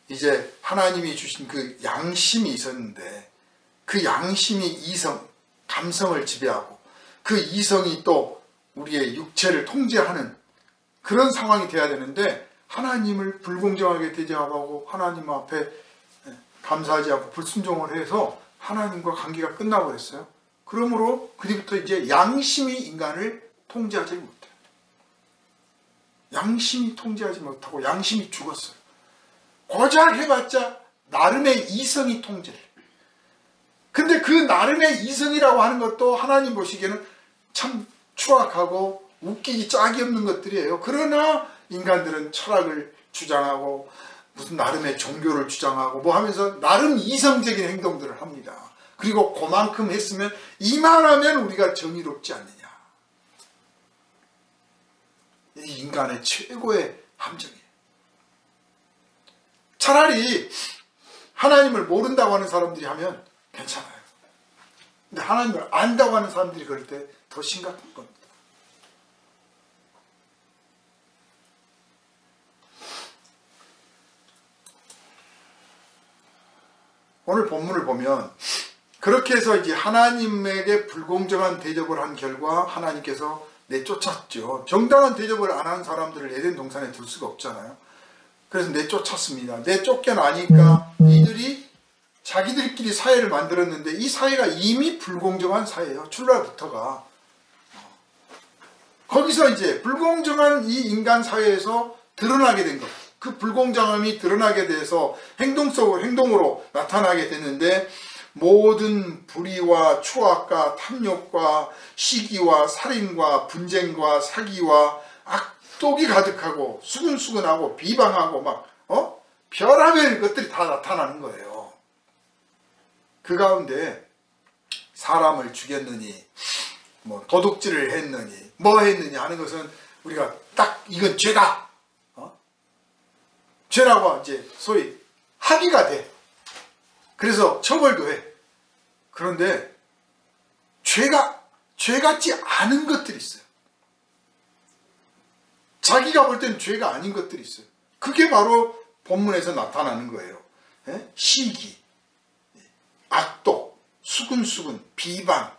이제 하나님이 주신 그 양심이 있었는데 그 양심이 이성, 감성을 지배하고 그 이성이 또 우리의 육체를 통제하는 그런 상황이 돼야 되는데 하나님을 불공정하게 대접하고 하나님 앞에 감사하지 않고 불순종을 해서 하나님과 관계가 끝나버렸어요. 그러므로 그 뒤부터 이제 양심이 인간을 통제하지 못해요. 양심이 통제하지 못하고 양심이 죽었어요. 고작 해봤자 나름의 이성이 통제를. 근데 그 나름의 이성이라고 하는 것도 하나님 보시기에는 참 추악하고 웃기기 짝이 없는 것들이에요. 그러나 인간들은 철학을 주장하고 무슨 나름의 종교를 주장하고 하면서 나름 이성적인 행동들을 합니다. 그리고 그만큼 했으면 이만하면 우리가 정의롭지 않느냐. 이 인간의 최고의 함정이에요. 차라리 하나님을 모른다고 하는 사람들이 하면 괜찮아요. 근데 하나님을 안다고 하는 사람들이 그럴 때 더 심각한 겁니다. 오늘 본문을 보면 그렇게 해서 이제 하나님에게 불공정한 대접을 한 결과 하나님께서 내쫓았죠. 정당한 대접을 안 한 사람들을 에덴 동산에 둘 수가 없잖아요. 그래서 내쫓았습니다. 내쫓겨나니까 이들이 자기들끼리 사회를 만들었는데 이 사회가 이미 불공정한 사회예요. 출발부터가. 거기서 이제 불공정한 이 인간 사회에서 드러나게 된 것. 그 불공정함이 드러나게 돼서 행동으로 나타나게 됐는데 모든 불의와 추악과 탐욕과 시기와 살인과 분쟁과 사기와 악독이 가득하고 수근수근하고 비방하고 별의별 것들이 다 나타나는 거예요. 그 가운데 사람을 죽였느니 도둑질을 했느니 했느니 하는 것은 우리가 딱 이건 죄다. 죄라고 이제 소위 합의가 돼. 그래서 처벌도 해. 그런데 죄 같지 않은 것들이 있어요. 자기가 볼 때는 죄가 아닌 것들이 있어요. 그게 바로 본문에서 나타나는 거예요. 예? 시기, 악독, 수근수근, 비방,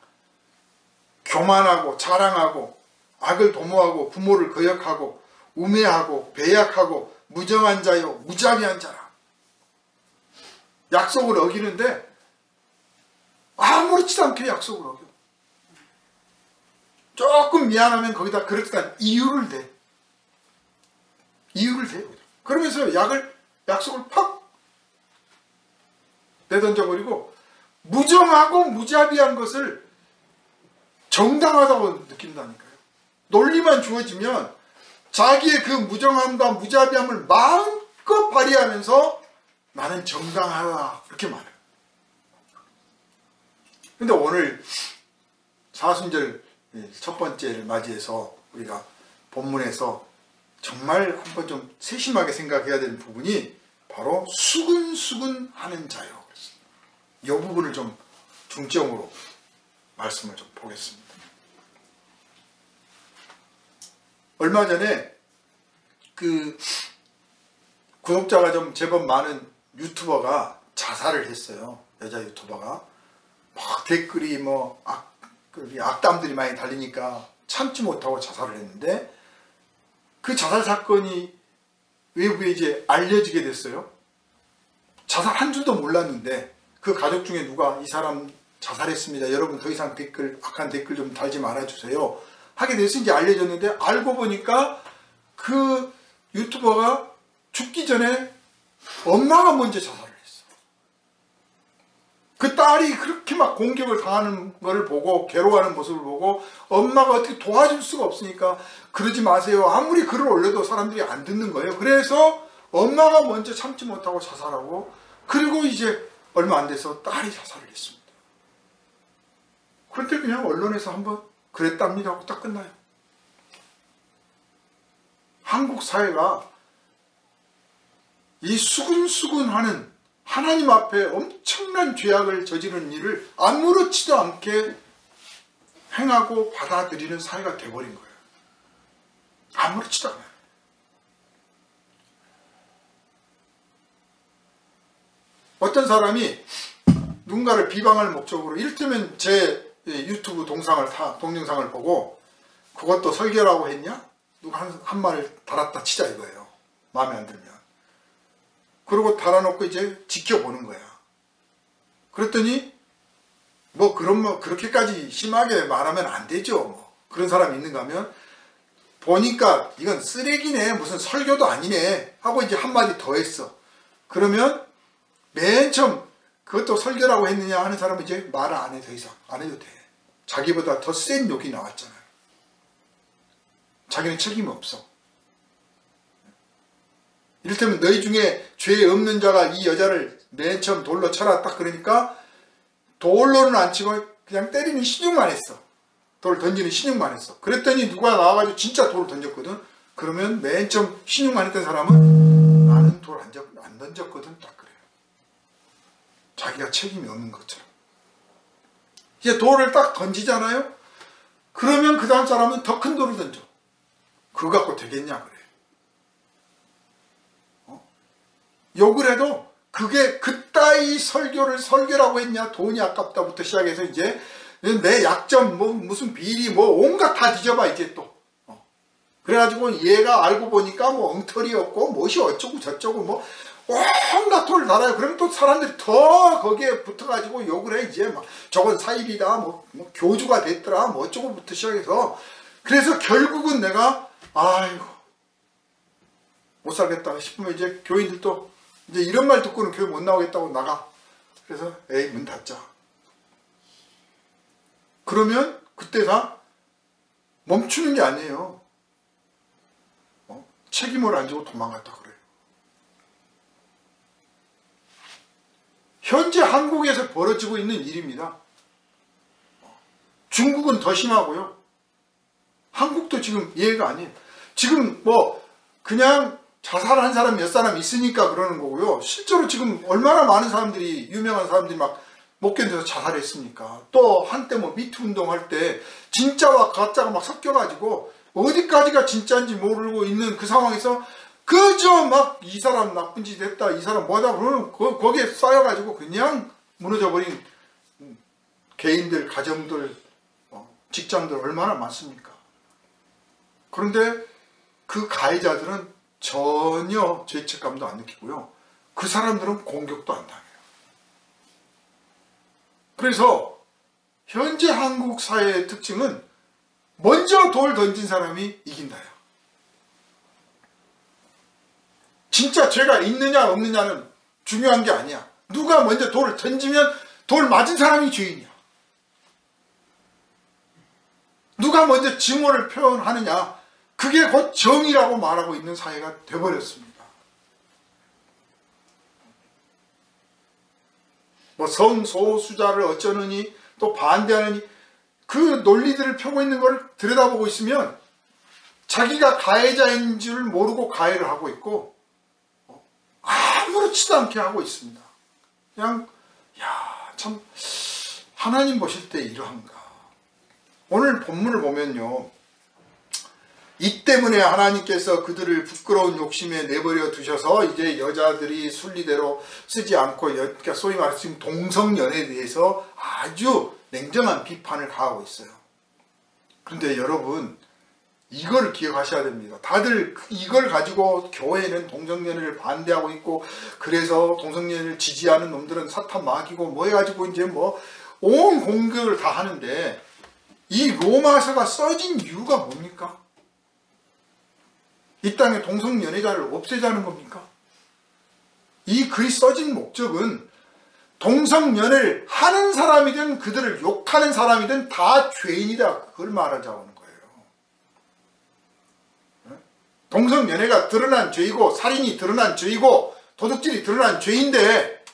교만하고 자랑하고 악을 도모하고 부모를 거역하고 우매하고 배약하고 무정한 자요 무자비한 자라. 약속을 어기는데 아무렇지도 않게 약속을 어겨. 조금 미안하면 거기다 그럴듯한 이유를 대. 이유를 대요. 그러면서 약속을 팍 내던져버리고 무정하고 무자비한 것을 정당하다고 느낀다니까요. 논리만 주어지면 자기의 그 무정함과 무자비함을 마음껏 발휘하면서 나는 정당하다 이렇게 말해요. 근데 오늘 사순절 첫 번째를 맞이해서 우리가 본문에서 정말 한번 좀 세심하게 생각해야 되는 부분이 바로 수근수근 하는 자요. 이 부분을 좀 중점으로 말씀을 좀 보겠습니다. 얼마 전에 그 구독자가 좀 제법 많은 유튜버가 자살을 했어요. 여자 유튜버가. 막 댓글이 뭐 악담들이 많이 달리니까 참지 못하고 자살을 했는데 그 자살 사건이 외부에 이제 알려지게 됐어요. 자살한 줄도 몰랐는데 그 가족 중에 누가 이 사람 자살했습니다. 여러분 더 이상 악한 댓글 좀 달지 말아주세요. 하게 돼서 이제 알려졌는데 알고 보니까 그 유튜버가 죽기 전에 엄마가 먼저 자살을 했어. 그 딸이 그렇게 막 공격을 당하는 걸 보고 괴로워하는 모습을 보고 엄마가 어떻게 도와줄 수가 없으니까 그러지 마세요. 아무리 글을 올려도 사람들이 안 듣는 거예요. 그래서 엄마가 먼저 참지 못하고 자살하고 그리고 이제 얼마 안 돼서 딸이 자살을 했습니다. 그런데 그냥 언론에서 한번 그랬답니다 하고 딱 끝나요. 한국 사회가 이 수근수근하는 하나님 앞에 엄청난 죄악을 저지르는 일을 아무렇지도 않게 행하고 받아들이는 사회가 돼버린 거예요. 아무렇지도 않아요. 어떤 사람이 누군가를 비방할 목적으로 이를테면 제 유튜브 동영상을 보고 그것도 설교라고 했냐? 누가 한 말을 달았다 치자 이거예요. 마음에 안 들면. 그리고 달아놓고 이제 지켜보는 거야. 그랬더니 뭐 그렇게까지 심하게 말하면 안 되죠. 뭐 그런 사람이 있는가 하면 보니까 이건 쓰레기네 무슨 설교도 아니네 하고 이제 한마디 더 했어. 그러면 맨 처음 그것도 설교라고 했느냐 하는 사람은 이제 말을 안 해. 더 이상 안 해도 돼. 자기보다 더 센 욕이 나왔잖아요. 자기는 책임이 없어. 이를테면 너희 중에 죄 없는 자가 이 여자를 맨 처음 돌로 쳐라 딱 그러니까 돌로는 안 치고 그냥 때리는 신용만 했어. 돌 던지는 신용만 했어. 그랬더니 누가 나와가지고 진짜 돌을 던졌거든. 그러면 맨 처음 신용만 했던 사람은 나는 돌 안 던졌거든 딱 그래요. 자기가 책임이 없는 것처럼. 이제 돌을 딱 던지잖아요. 그러면 그 다음 사람은 더 큰 돌을 던져. 그거 갖고 되겠냐 그래. 욕을 해도 그게 그따위 설교라고 했냐 돈이 아깝다부터 시작해서 이제 내 약점 뭐 무슨 비리 뭐 온갖 다 뒤져봐 이제 또. 그래가지고 얘가 알고 보니까 뭐 엉터리였고 무엇이 어쩌고 저쩌고 뭐 온갖 돌을 달아요. 그러면 또 사람들이 더 거기에 붙어가지고 욕을 해. 이제 막 저건 사입이다 뭐 교주가 됐더라 뭐 어쩌고부터 시작해서 그래서 결국은 내가 아이고 못 살겠다 싶으면 이제 교인들도 이제 이런 말 듣고는 교회 못 나오겠다고 나가. 그래서 에이 문 닫자. 그러면 그때 다 멈추는 게 아니에요. 책임을 안 지고 도망갔다 그래요. 현재 한국에서 벌어지고 있는 일입니다. 중국은 더 심하고요. 한국도 지금 예외가 아니에요. 지금 뭐 그냥 자살한 사람 몇 사람 있으니까 그러는 거고요. 실제로 지금 얼마나 많은 사람들이 유명한 사람들이 막 못 견뎌서 자살했습니까? 또 한때 뭐 미투 운동할 때 진짜와 가짜가 막 섞여가지고 어디까지가 진짜인지 모르고 있는 그 상황에서 그저 막 이 사람 나쁜 짓 했다, 이 사람 뭐다 그러면 거기에 쌓여가지고 그냥 무너져버린 개인들, 가정들, 직장들 얼마나 많습니까? 그런데 그 가해자들은 전혀 죄책감도 안 느끼고요. 그 사람들은 공격도 안 당해요. 그래서 현재 한국 사회의 특징은 먼저 돌 던진 사람이 이긴다요. 진짜 죄가 있느냐 없느냐는 중요한 게 아니야. 누가 먼저 돌을 던지면 돌 맞은 사람이 죄인이야. 누가 먼저 증오를 표현하느냐, 그게 곧 정의라고 말하고 있는 사회가 되어버렸습니다. 뭐 성소수자를 어쩌느니 또 반대하느니 그 논리들을 펴고 있는 걸 들여다보고 있으면 자기가 가해자인 줄 모르고 가해를 하고 있고 아무렇지도 않게 하고 있습니다. 그냥 참 하나님 보실 때 이러한가. 오늘 본문을 보면요, 이 때문에 하나님께서 그들을 부끄러운 욕심에 내버려 두셔서 이제 여자들이 순리대로 쓰지 않고, 그러니까 소위 말해서 지금 동성연애에 대해서 아주 냉정한 비판을 가하고 있어요. 그런데 여러분, 이걸 기억하셔야 됩니다. 다들 이걸 가지고 교회는 동성연애를 반대하고 있고, 그래서 동성연애를 지지하는 놈들은 사탄 마귀고 뭐 해가지고 이제 뭐 온 공격을 다 하는데, 이 로마서가 써진 이유가 뭡니까? 이 땅에 동성연애자를 없애자는 겁니까? 이 글이 써진 목적은 동성연애를 하는 사람이든 그들을 욕하는 사람이든 다 죄인이다, 그걸 말하자고 하는 거예요. 동성연애가 드러난 죄이고, 살인이 드러난 죄이고, 도둑질이 드러난 죄인데,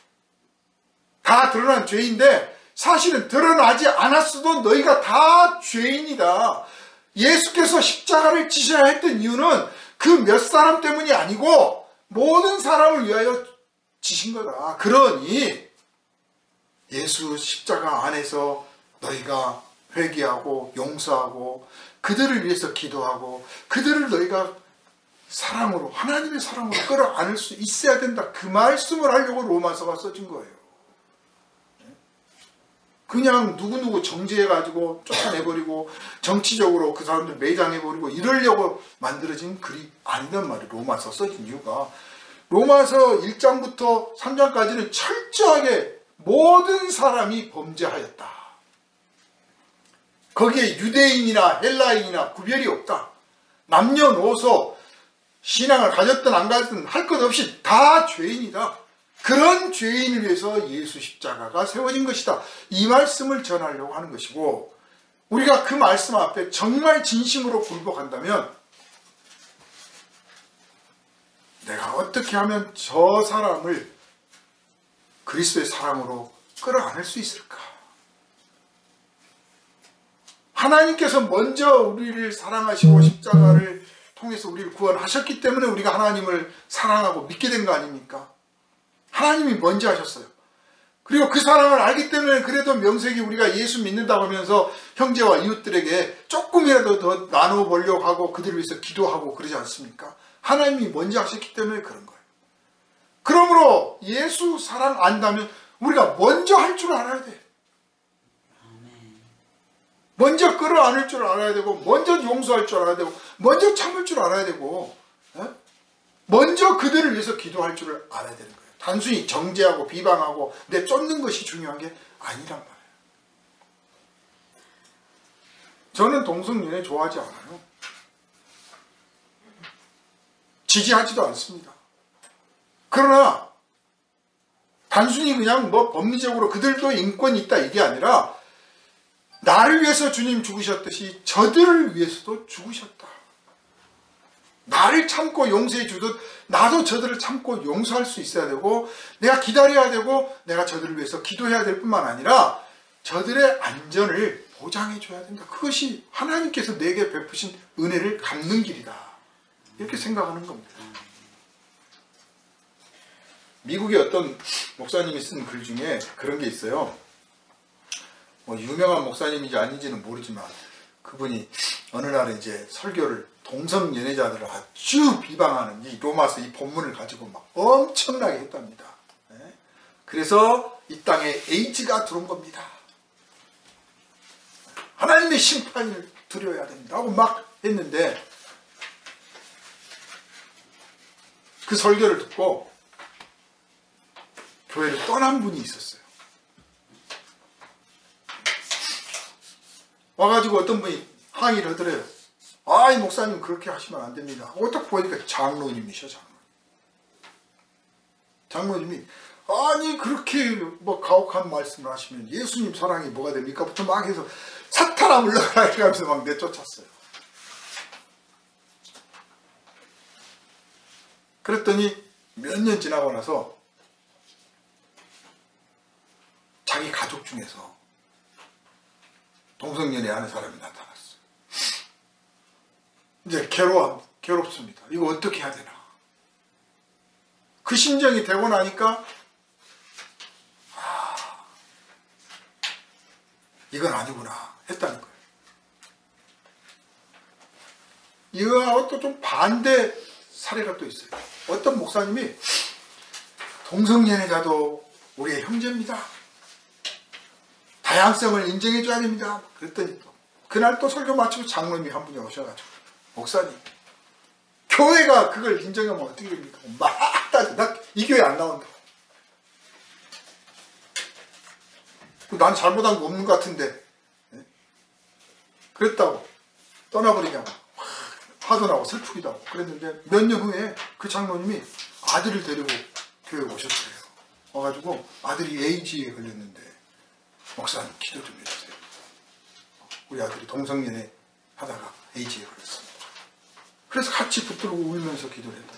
다 드러난 죄인데, 사실은 드러나지 않았어도 너희가 다 죄인이다. 예수께서 십자가를 지셔야 했던 이유는 그 몇 사람 때문이 아니고 모든 사람을 위하여 지신 거다. 그러니 예수 십자가 안에서 너희가 회개하고 용서하고 그들을 위해서 기도하고 그들을 너희가 사랑으로, 하나님의 사랑으로 끌어안을 수 있어야 된다. 그 말씀을 하려고 로마서가 써진 거예요. 그냥 누구누구 정죄해가지고 쫓아내버리고 정치적으로 그 사람들 매장해버리고 이러려고 만들어진 글이 아니란 말이에요. 로마서 써진 이유가, 로마서 1장부터 3장까지는 철저하게 모든 사람이 범죄하였다. 거기에 유대인이나 헬라인이나 구별이 없다. 남녀노소, 신앙을 가졌든 안 가졌든 할 것 없이 다 죄인이다. 그런 죄인을 위해서 예수 십자가가 세워진 것이다. 이 말씀을 전하려고 하는 것이고, 우리가 그 말씀 앞에 정말 진심으로 굴복한다면 내가 어떻게 하면 저 사람을 그리스도의 사랑으로 끌어안을 수 있을까? 하나님께서 먼저 우리를 사랑하시고 십자가를 통해서 우리를 구원하셨기 때문에 우리가 하나님을 사랑하고 믿게 된 거 아닙니까? 하나님이 먼저 하셨어요. 그리고 그 사랑을 알기 때문에 그래도 명색이 우리가 예수 믿는다고 하면서 형제와 이웃들에게 조금이라도 더 나누어 보려고 하고 그들을 위해서 기도하고 그러지 않습니까? 하나님이 먼저 하셨기 때문에 그런 거예요. 그러므로 예수 사랑 안다면 우리가 먼저 할 줄 알아야 돼. 먼저 끌어안을 줄 알아야 되고, 먼저 용서할 줄 알아야 되고, 먼저 참을 줄 알아야 되고, 먼저 그들을 위해서 기도할 줄 알아야 되는 거예요. 단순히 정죄하고 비방하고 내 쫓는 것이 중요한 게 아니란 말이에요. 저는 동성연애 좋아하지 않아요. 지지하지도 않습니다. 그러나 단순히 그냥 뭐 법리적으로 그들도 인권이 있다 이게 아니라 나를 위해서 주님 죽으셨듯이 저들을 위해서도 죽으셨다. 나를 참고 용서해 주듯 나도 저들을 참고 용서할 수 있어야 되고, 내가 기다려야 되고, 내가 저들을 위해서 기도해야 될 뿐만 아니라 저들의 안전을 보장해 줘야 된다. 그것이 하나님께서 내게 베푸신 은혜를 갚는 길이다. 이렇게 생각하는 겁니다. 미국의 어떤 목사님이 쓴 글 중에 그런 게 있어요. 뭐 유명한 목사님인지 아닌지는 모르지만 그분이 어느 날 이제 설교를 동성 연애자들을 아주 비방하는 이 로마서 이 본문을 가지고 막 엄청나게 했답니다. 그래서 이 땅에 에이즈가 들어온 겁니다. 하나님의 심판을 두려워야 됩니다 하고 막 했는데, 그 설교를 듣고 교회를 떠난 분이 있었어요. 와가지고 어떤 분이 항의를 하더래요. 이 목사님 그렇게 하시면 안 됩니다. 딱 보니까 장로님이셔. 장로님이 아니 그렇게 뭐 가혹한 말씀을 하시면 예수님 사랑이 뭐가 됩니까? 부터 막 해서 사탄아 물러가라 이러면서 막 내쫓았어요. 그랬더니 몇 년 지나고 나서 자기 가족 중에서 동성연애하는 사람이 나타났어요. 이제 괴롭습니다. 이거 어떻게 해야 되나. 그 심정이 되고 나니까 이건 아니구나 했다는 거예요. 이거하고 또 좀 반대 사례가 또 있어요. 어떤 목사님이 동성연애자도 우리의 형제입니다. 다양성을 인정해줘야 됩니다. 그랬더니 그날 또 설교 마치고 장로님이 한 분이 오셔가지고 목사님 교회가 그걸 인정하면 어떻게 됩니까? 막 따져. 나 이 교회 안 나온다. 난 잘못한 거 없는 것 같은데 그랬다고 떠나버리냐고 화도 나고 슬프기도 하고 그랬는데 몇 년 후에 그 장로님이 아들을 데리고 교회에 오셨어요. 와가지고 아들이 AG에 걸렸는데 목사님 기도 좀 해주세요. 우리 아들이 동성연애 하다가 AG에 걸렸습니다. 그래서 같이 붙들고 울면서 기도를 했다.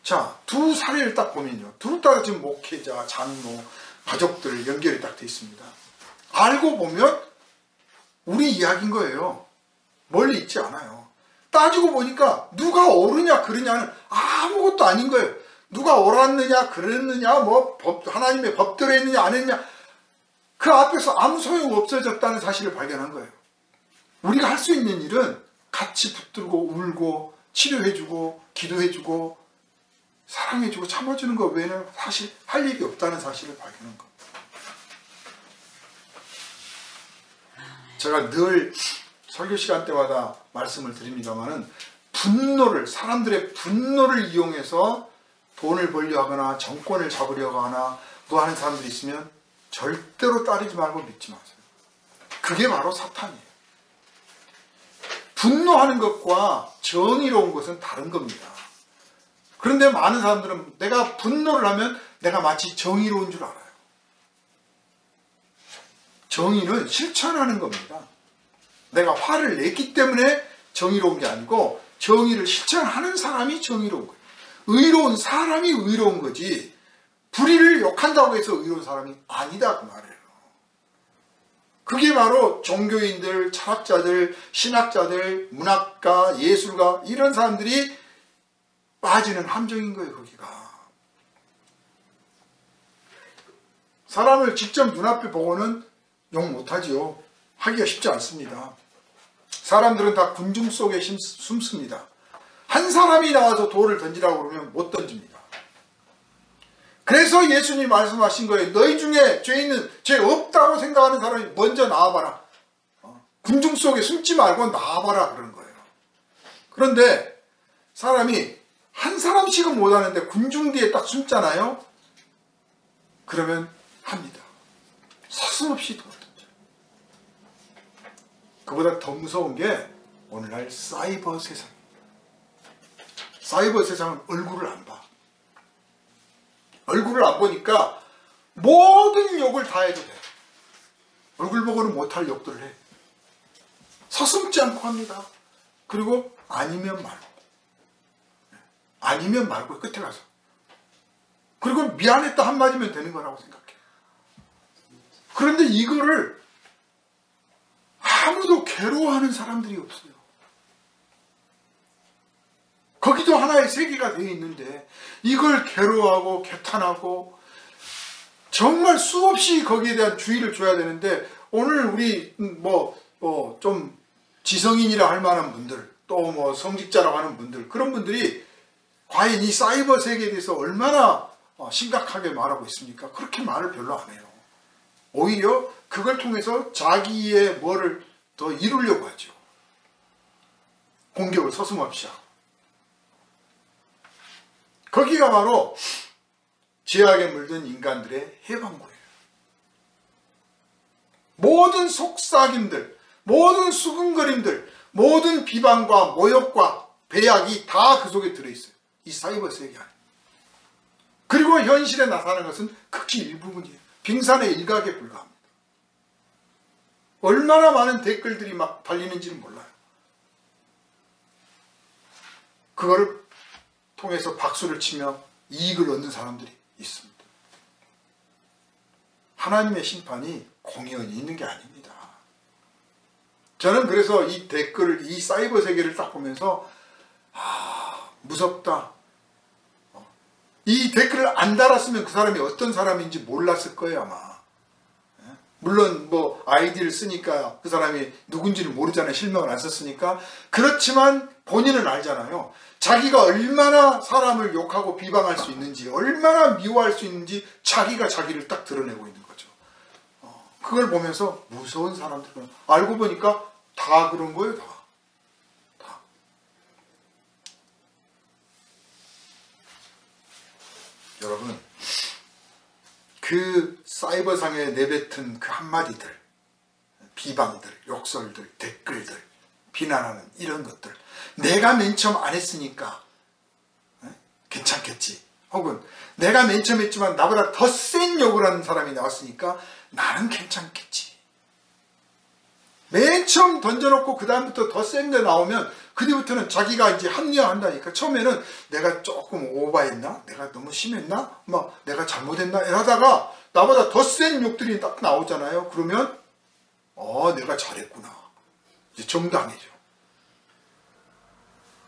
자, 두 사례를 딱 보면요. 둘 다 지금 목회자, 장로, 가족들 연결이 딱 돼 있습니다. 알고 보면 우리 이야기인 거예요. 멀리 있지 않아요. 따지고 보니까 누가 옳으냐 그르냐는 아무것도 아닌 거예요. 누가 옳았느냐 그랬느냐 뭐 하나님의 법대로 했느냐 안 했느냐 그 앞에서 아무 소용 없어졌다는 사실을 발견한 거예요. 우리가 할 수 있는 일은 같이 붙들고 울고 치료해주고 기도해주고 사랑해주고 참아주는 것 외에는 사실 할 일이 없다는 사실을 발견한 겁니다. 제가 늘 설교 시간 때마다 말씀을 드립니다만은 사람들의 분노를 이용해서 돈을 벌려 하거나 정권을 잡으려고 하나 뭐 하는 사람들이 있으면 절대로 따르지 말고 믿지 마세요. 그게 바로 사탄이에요. 분노하는 것과 정의로운 것은 다른 겁니다. 그런데 많은 사람들은 내가 분노를 하면 내가 마치 정의로운 줄 알아요. 정의는 실천하는 겁니다. 내가 화를 냈기 때문에 정의로운 게 아니고 정의를 실천하는 사람이 정의로운 거예요. 의로운 사람이 의로운 거지 불의를 욕한다고 해서 의로운 사람이 아니다 그 말이에요. 그게 바로 종교인들, 철학자들, 신학자들, 문학가, 예술가 이런 사람들이 빠지는 함정인 거예요. 거기가. 사람을 직접 눈앞에 보고는 욕 못하지요. 하기가 쉽지 않습니다. 사람들은 다 군중 속에 숨습니다. 한 사람이 나와서 돌을 던지라고 그러면 못 던집니다. 그래서 예수님이 말씀하신 거예요. 너희 중에 죄 없다고 생각하는 사람이 먼저 나와봐라. 군중 속에 숨지 말고 나와봐라 그러는 거예요. 그런데 사람이 한 사람씩은 못하는데 군중 뒤에 딱 숨잖아요. 그러면 합니다. 서슴없이 돌을 던져요. 그보다 더 무서운 게 오늘날 사이버 세상입니다. 사이버 세상은 얼굴을 안 봐. 얼굴을 안 보니까 모든 욕을 다 해도 돼. 얼굴 보고는 못할 욕들을 해. 서슴지 않고 합니다. 그리고 아니면 말고. 아니면 말고 끝에 가서. 그리고 미안했다 한마디면 되는 거라고 생각해. 그런데 이거를 아무도 괴로워하는 사람들이 없어요. 거기도 하나의 세계가 되어 있는데 이걸 괴로워하고 개탄하고 정말 수없이 거기에 대한 주의를 줘야 되는데 오늘 우리 좀 지성인이라 할 만한 분들, 또 뭐 성직자라고 하는 분들, 그런 분들이 과연 이 사이버 세계에 대해서 얼마나 심각하게 말하고 있습니까? 그렇게 말을 별로 안 해요. 오히려 그걸 통해서 자기의 뭐를 더 이루려고 하죠. 공격을 서슴없이 하고. 거기가 바로 죄악에 물든 인간들의 해방구예요. 모든 속삭임들, 모든 수근거림들, 모든 비방과 모욕과 배약이 다 그 속에 들어있어요. 이 사이버 세계 안에. 그리고 현실에 나타나는 것은 극히 일부분이에요. 빙산의 일각에 불과합니다. 얼마나 많은 댓글들이 막 달리는지는 몰라요. 그거를 통해서 박수를 치며 이익을 얻는 사람들이 있습니다. 하나님의 심판이 공연히 있는 게 아닙니다. 저는 그래서 이 댓글을, 이 사이버 세계를 딱 보면서 무섭다. 이 댓글을 안 달았으면 그 사람이 어떤 사람인지 몰랐을 거예요, 아마. 물론 뭐 아이디를 쓰니까 그 사람이 누군지를 모르잖아요. 실명을 안 썼으니까. 그렇지만 본인은 알잖아요. 자기가 얼마나 사람을 욕하고 비방할 수 있는지, 얼마나 미워할 수 있는지 자기가 자기를 딱 드러내고 있는 거죠. 그걸 보면서 무서운 사람들, 알고 보니까 다 그런 거예요. 다. 여러분, 그 사이버상에 내뱉은 그 한마디들, 비방들, 욕설들, 댓글들, 비난하는 이런 것들, 내가 맨 처음 안 했으니까 괜찮겠지, 혹은 내가 맨 처음 했지만 나보다 더 센 욕을 하는 사람이 나왔으니까 나는 괜찮겠지. 맨 처음 던져놓고 그 다음부터 더 센 게 나오면 그 뒤부터는 자기가 이제 합리화한다니까. 처음에는 내가 조금 오버했나? 내가 너무 심했나? 막 내가 잘못했나? 이러다가 나보다 더 센 욕들이 딱 나오잖아요. 그러면 내가 잘했구나. 이제 정당해져.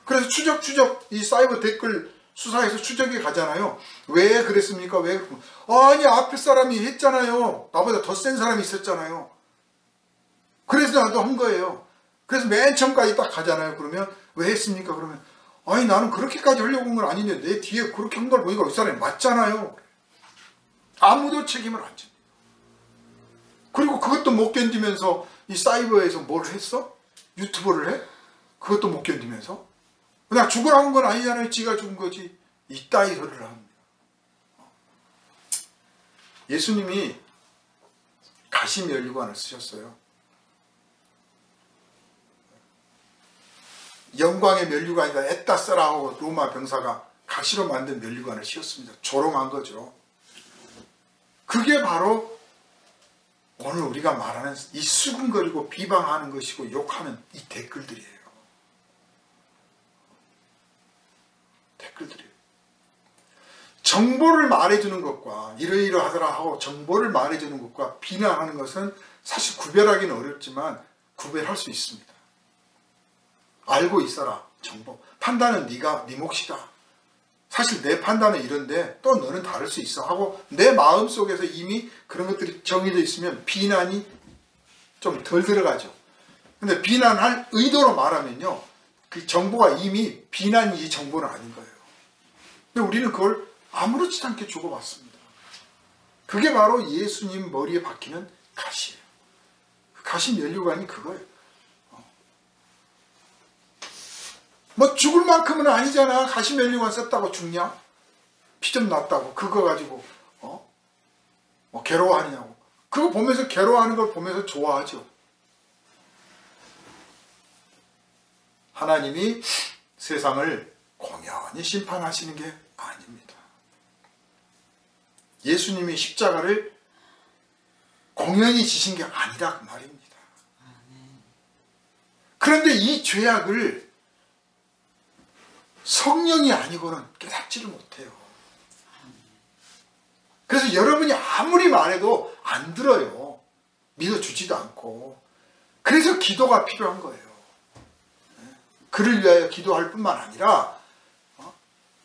그래서 추적 이 사이버 댓글 수사에서 추적이 가잖아요. 왜 그랬습니까? 왜? 아니 앞에 사람이 했잖아요. 나보다 더 센 사람이 있었잖아요. 그래서 나도 한 거예요. 그래서 맨 처음까지 딱 가잖아요. 그러면 왜 했습니까? 그러면 아니 나는 그렇게까지 하려고 한 건 아닌데 내 뒤에 그렇게 한 걸 보니까 이 사람이 맞잖아요. 아무도 책임을 안 집니다. 그리고 그것도 못 견디면서 이 사이버에서 뭘 했어? 유튜버를 해? 그것도 못 견디면서? 그냥 죽으라는 건 아니잖아요. 지가 죽은 거지. 이따위 소리를 합니다. 예수님이 가시면류관을 쓰셨어요. 영광의 면류관이다. 에따 써라 하고 로마 병사가 가시로 만든 면류관을 씌웠습니다. 조롱한 거죠. 그게 바로 오늘 우리가 말하는 이 수근거리고 비방하는 것이고 욕하는 이 댓글들이에요. 댓글들이에요. 정보를 말해주는 것과 이러이러하더라 하고 정보를 말해주는 것과 비난하는 것은 사실 구별하기는 어렵지만 구별할 수 있습니다. 알고 있어라. 정보. 판단은 네가 네 몫이다. 사실 내 판단은 이런데 또 너는 다를 수 있어 하고 내 마음속에서 이미 그런 것들이 정해져 있으면 비난이 좀 덜 들어가죠. 근데 비난할 의도로 말하면요, 그 정보가 이미 비난이 정보는 아닌 거예요. 근데 우리는 그걸 아무렇지도 않게 주고받습니다. 그게 바로 예수님 머리에 박히는 가시예요. 가시 면류관이 그거예요. 뭐 죽을 만큼은 아니잖아. 가시 면류관 썼다고 죽냐? 피 좀 났다고 그거 가지고 뭐 괴로워하느냐고. 그거 보면서 괴로워하는 걸 보면서 좋아하죠. 하나님이 세상을 공연히 심판하시는 게 아닙니다. 예수님이 십자가를 공연히 지신 게 아니라 그 말입니다. 그런데 이 죄악을 성령이 아니고는 깨닫지를 못해요. 그래서 여러분이 아무리 말해도 안 들어요. 믿어주지도 않고. 그래서 기도가 필요한 거예요. 그를 위하여 기도할 뿐만 아니라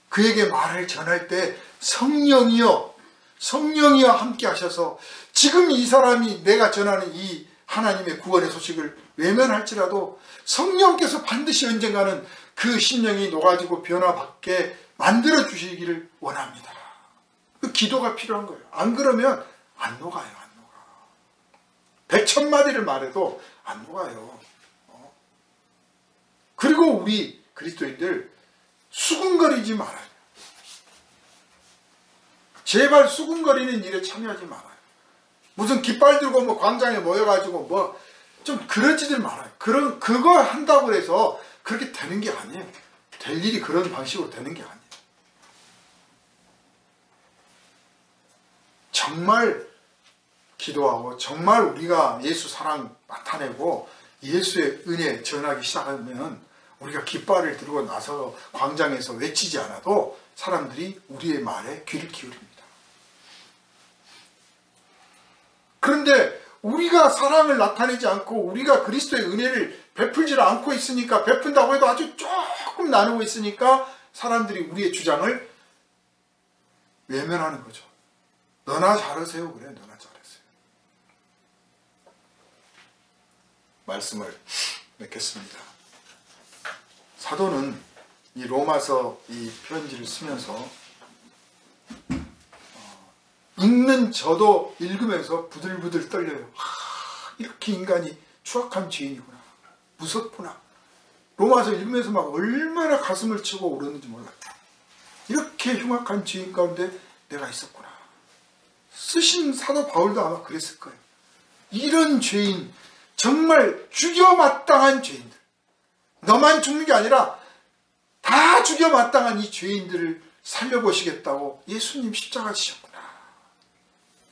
그에게 말을 전할 때 성령이여 함께 하셔서 지금 이 사람이 내가 전하는 이 하나님의 구원의 소식을 외면할지라도 성령께서 반드시 언젠가는 그 심령이 녹아지고 변화받게 만들어 주시기를 원합니다. 그 기도가 필요한 거예요. 안 그러면 안 녹아요. 안 녹아. 100,000마디를 말해도 안 녹아요. 그리고 우리 그리스도인들 수군거리지 말아요. 제발 수군거리는 일에 참여하지 말아요. 무슨 깃발 들고 뭐 광장에 모여가지고 뭐 좀 그러지들 말아요. 그거 한다고 해서 그렇게 되는 게 아니에요. 될 일이 그런 방식으로 되는 게 아니에요. 정말 기도하고 정말 우리가 예수 사랑 나타내고 예수의 은혜 전하기 시작하면 우리가 깃발을 들고 나서 광장에서 외치지 않아도 사람들이 우리의 말에 귀를 기울입니다. 그런데 우리가 사랑을 나타내지 않고 우리가 그리스도의 은혜를 베풀지 않고 있으니까, 베푼다고 해도 아주 조금 나누고 있으니까 사람들이 우리의 주장을 외면하는 거죠. 너나 잘하세요. 그래, 너나 잘하세요. 말씀을 맺겠습니다. 사도는 이 로마서 이 편지를 쓰면서 읽는 저도 읽으면서 부들부들 떨려요. 이렇게 인간이 추악한 죄인이구나. 무섭구나. 로마서 읽으면서 막 얼마나 가슴을 치고 울었는지 몰라요. 이렇게 흉악한 죄인 가운데 내가 있었구나. 쓰신 사도 바울도 아마 그랬을 거예요. 이런 죄인, 정말 죽여마땅한 죄인들, 너만 죽는 게 아니라 다 죽여마땅한 이 죄인들을 살려보시겠다고 예수님 십자가 지셨구나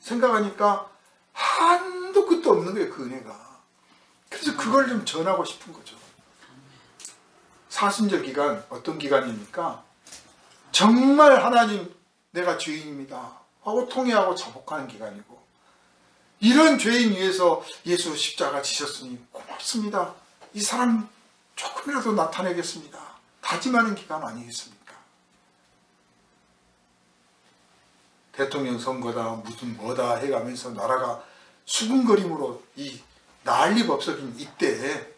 생각하니까 한도 끝도 없는 거예요. 그 은혜가. 그래서 그걸 좀 전하고 싶은 거죠. 사순절 기간 어떤 기간입니까? 정말 하나님 내가 죄인입니다 하고 통회하고 자복하는 기간이고, 이런 죄인 위해서 예수 십자가 지셨으니 고맙습니다. 이 사람 조금이라도 나타내겠습니다. 다짐하는 기간 아니겠습니까? 대통령 선거다 무슨 뭐다 해가면서 나라가 수군거림으로 이 난리법석인 이때에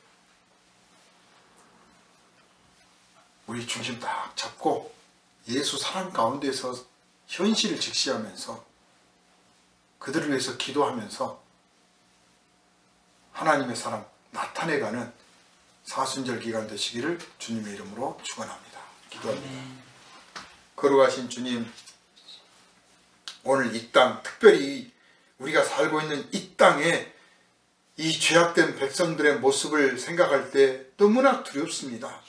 우리 중심 딱 잡고 예수 사랑 가운데서 현실을 직시하면서 그들을 위해서 기도하면서 하나님의 사랑 나타내가는 사순절 기간 되시기를 주님의 이름으로 축원합니다. 기도합니다. 거룩하신 주님, 오늘 이 땅, 특별히 우리가 살고 있는 이 땅에 이 죄악된 백성들의 모습을 생각할 때 너무나 두렵습니다.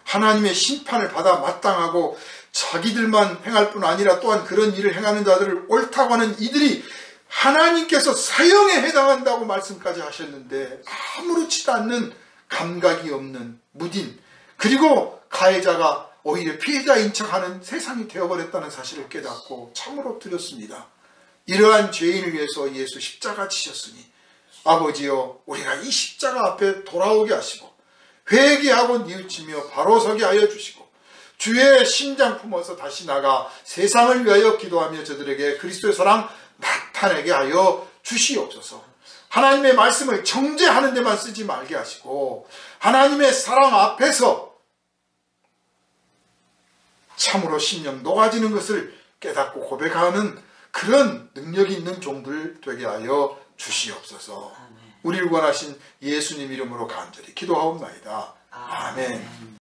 하나님의 심판을 받아 마땅하고 자기들만 행할 뿐 아니라 또한 그런 일을 행하는 자들을 옳다고 하는 이들이 하나님께서 사형에 해당한다고 말씀까지 하셨는데 아무렇지도 않는 감각이 없는 무딘, 그리고 가해자가 오히려 피해자인 척하는 세상이 되어버렸다는 사실을 깨닫고 참으로 두렵습니다. 이러한 죄인을 위해서 예수 십자가 지셨으니 아버지여, 우리가 이 십자가 앞에 돌아오게 하시고 회개하고 뉘우치며 바로 서게 하여 주시고 주의 심장 품어서 다시 나가 세상을 위하여 기도하며 저들에게 그리스도의 사랑 나타내게 하여 주시옵소서. 하나님의 말씀을 정죄하는 데만 쓰지 말게 하시고 하나님의 사랑 앞에서 참으로 심령 녹아지는 것을 깨닫고 고백하는 그런 능력이 있는 종들 되게 하여 주시옵소서. 우리를 원하신 예수님 이름으로 간절히 기도하옵나이다. 아멘.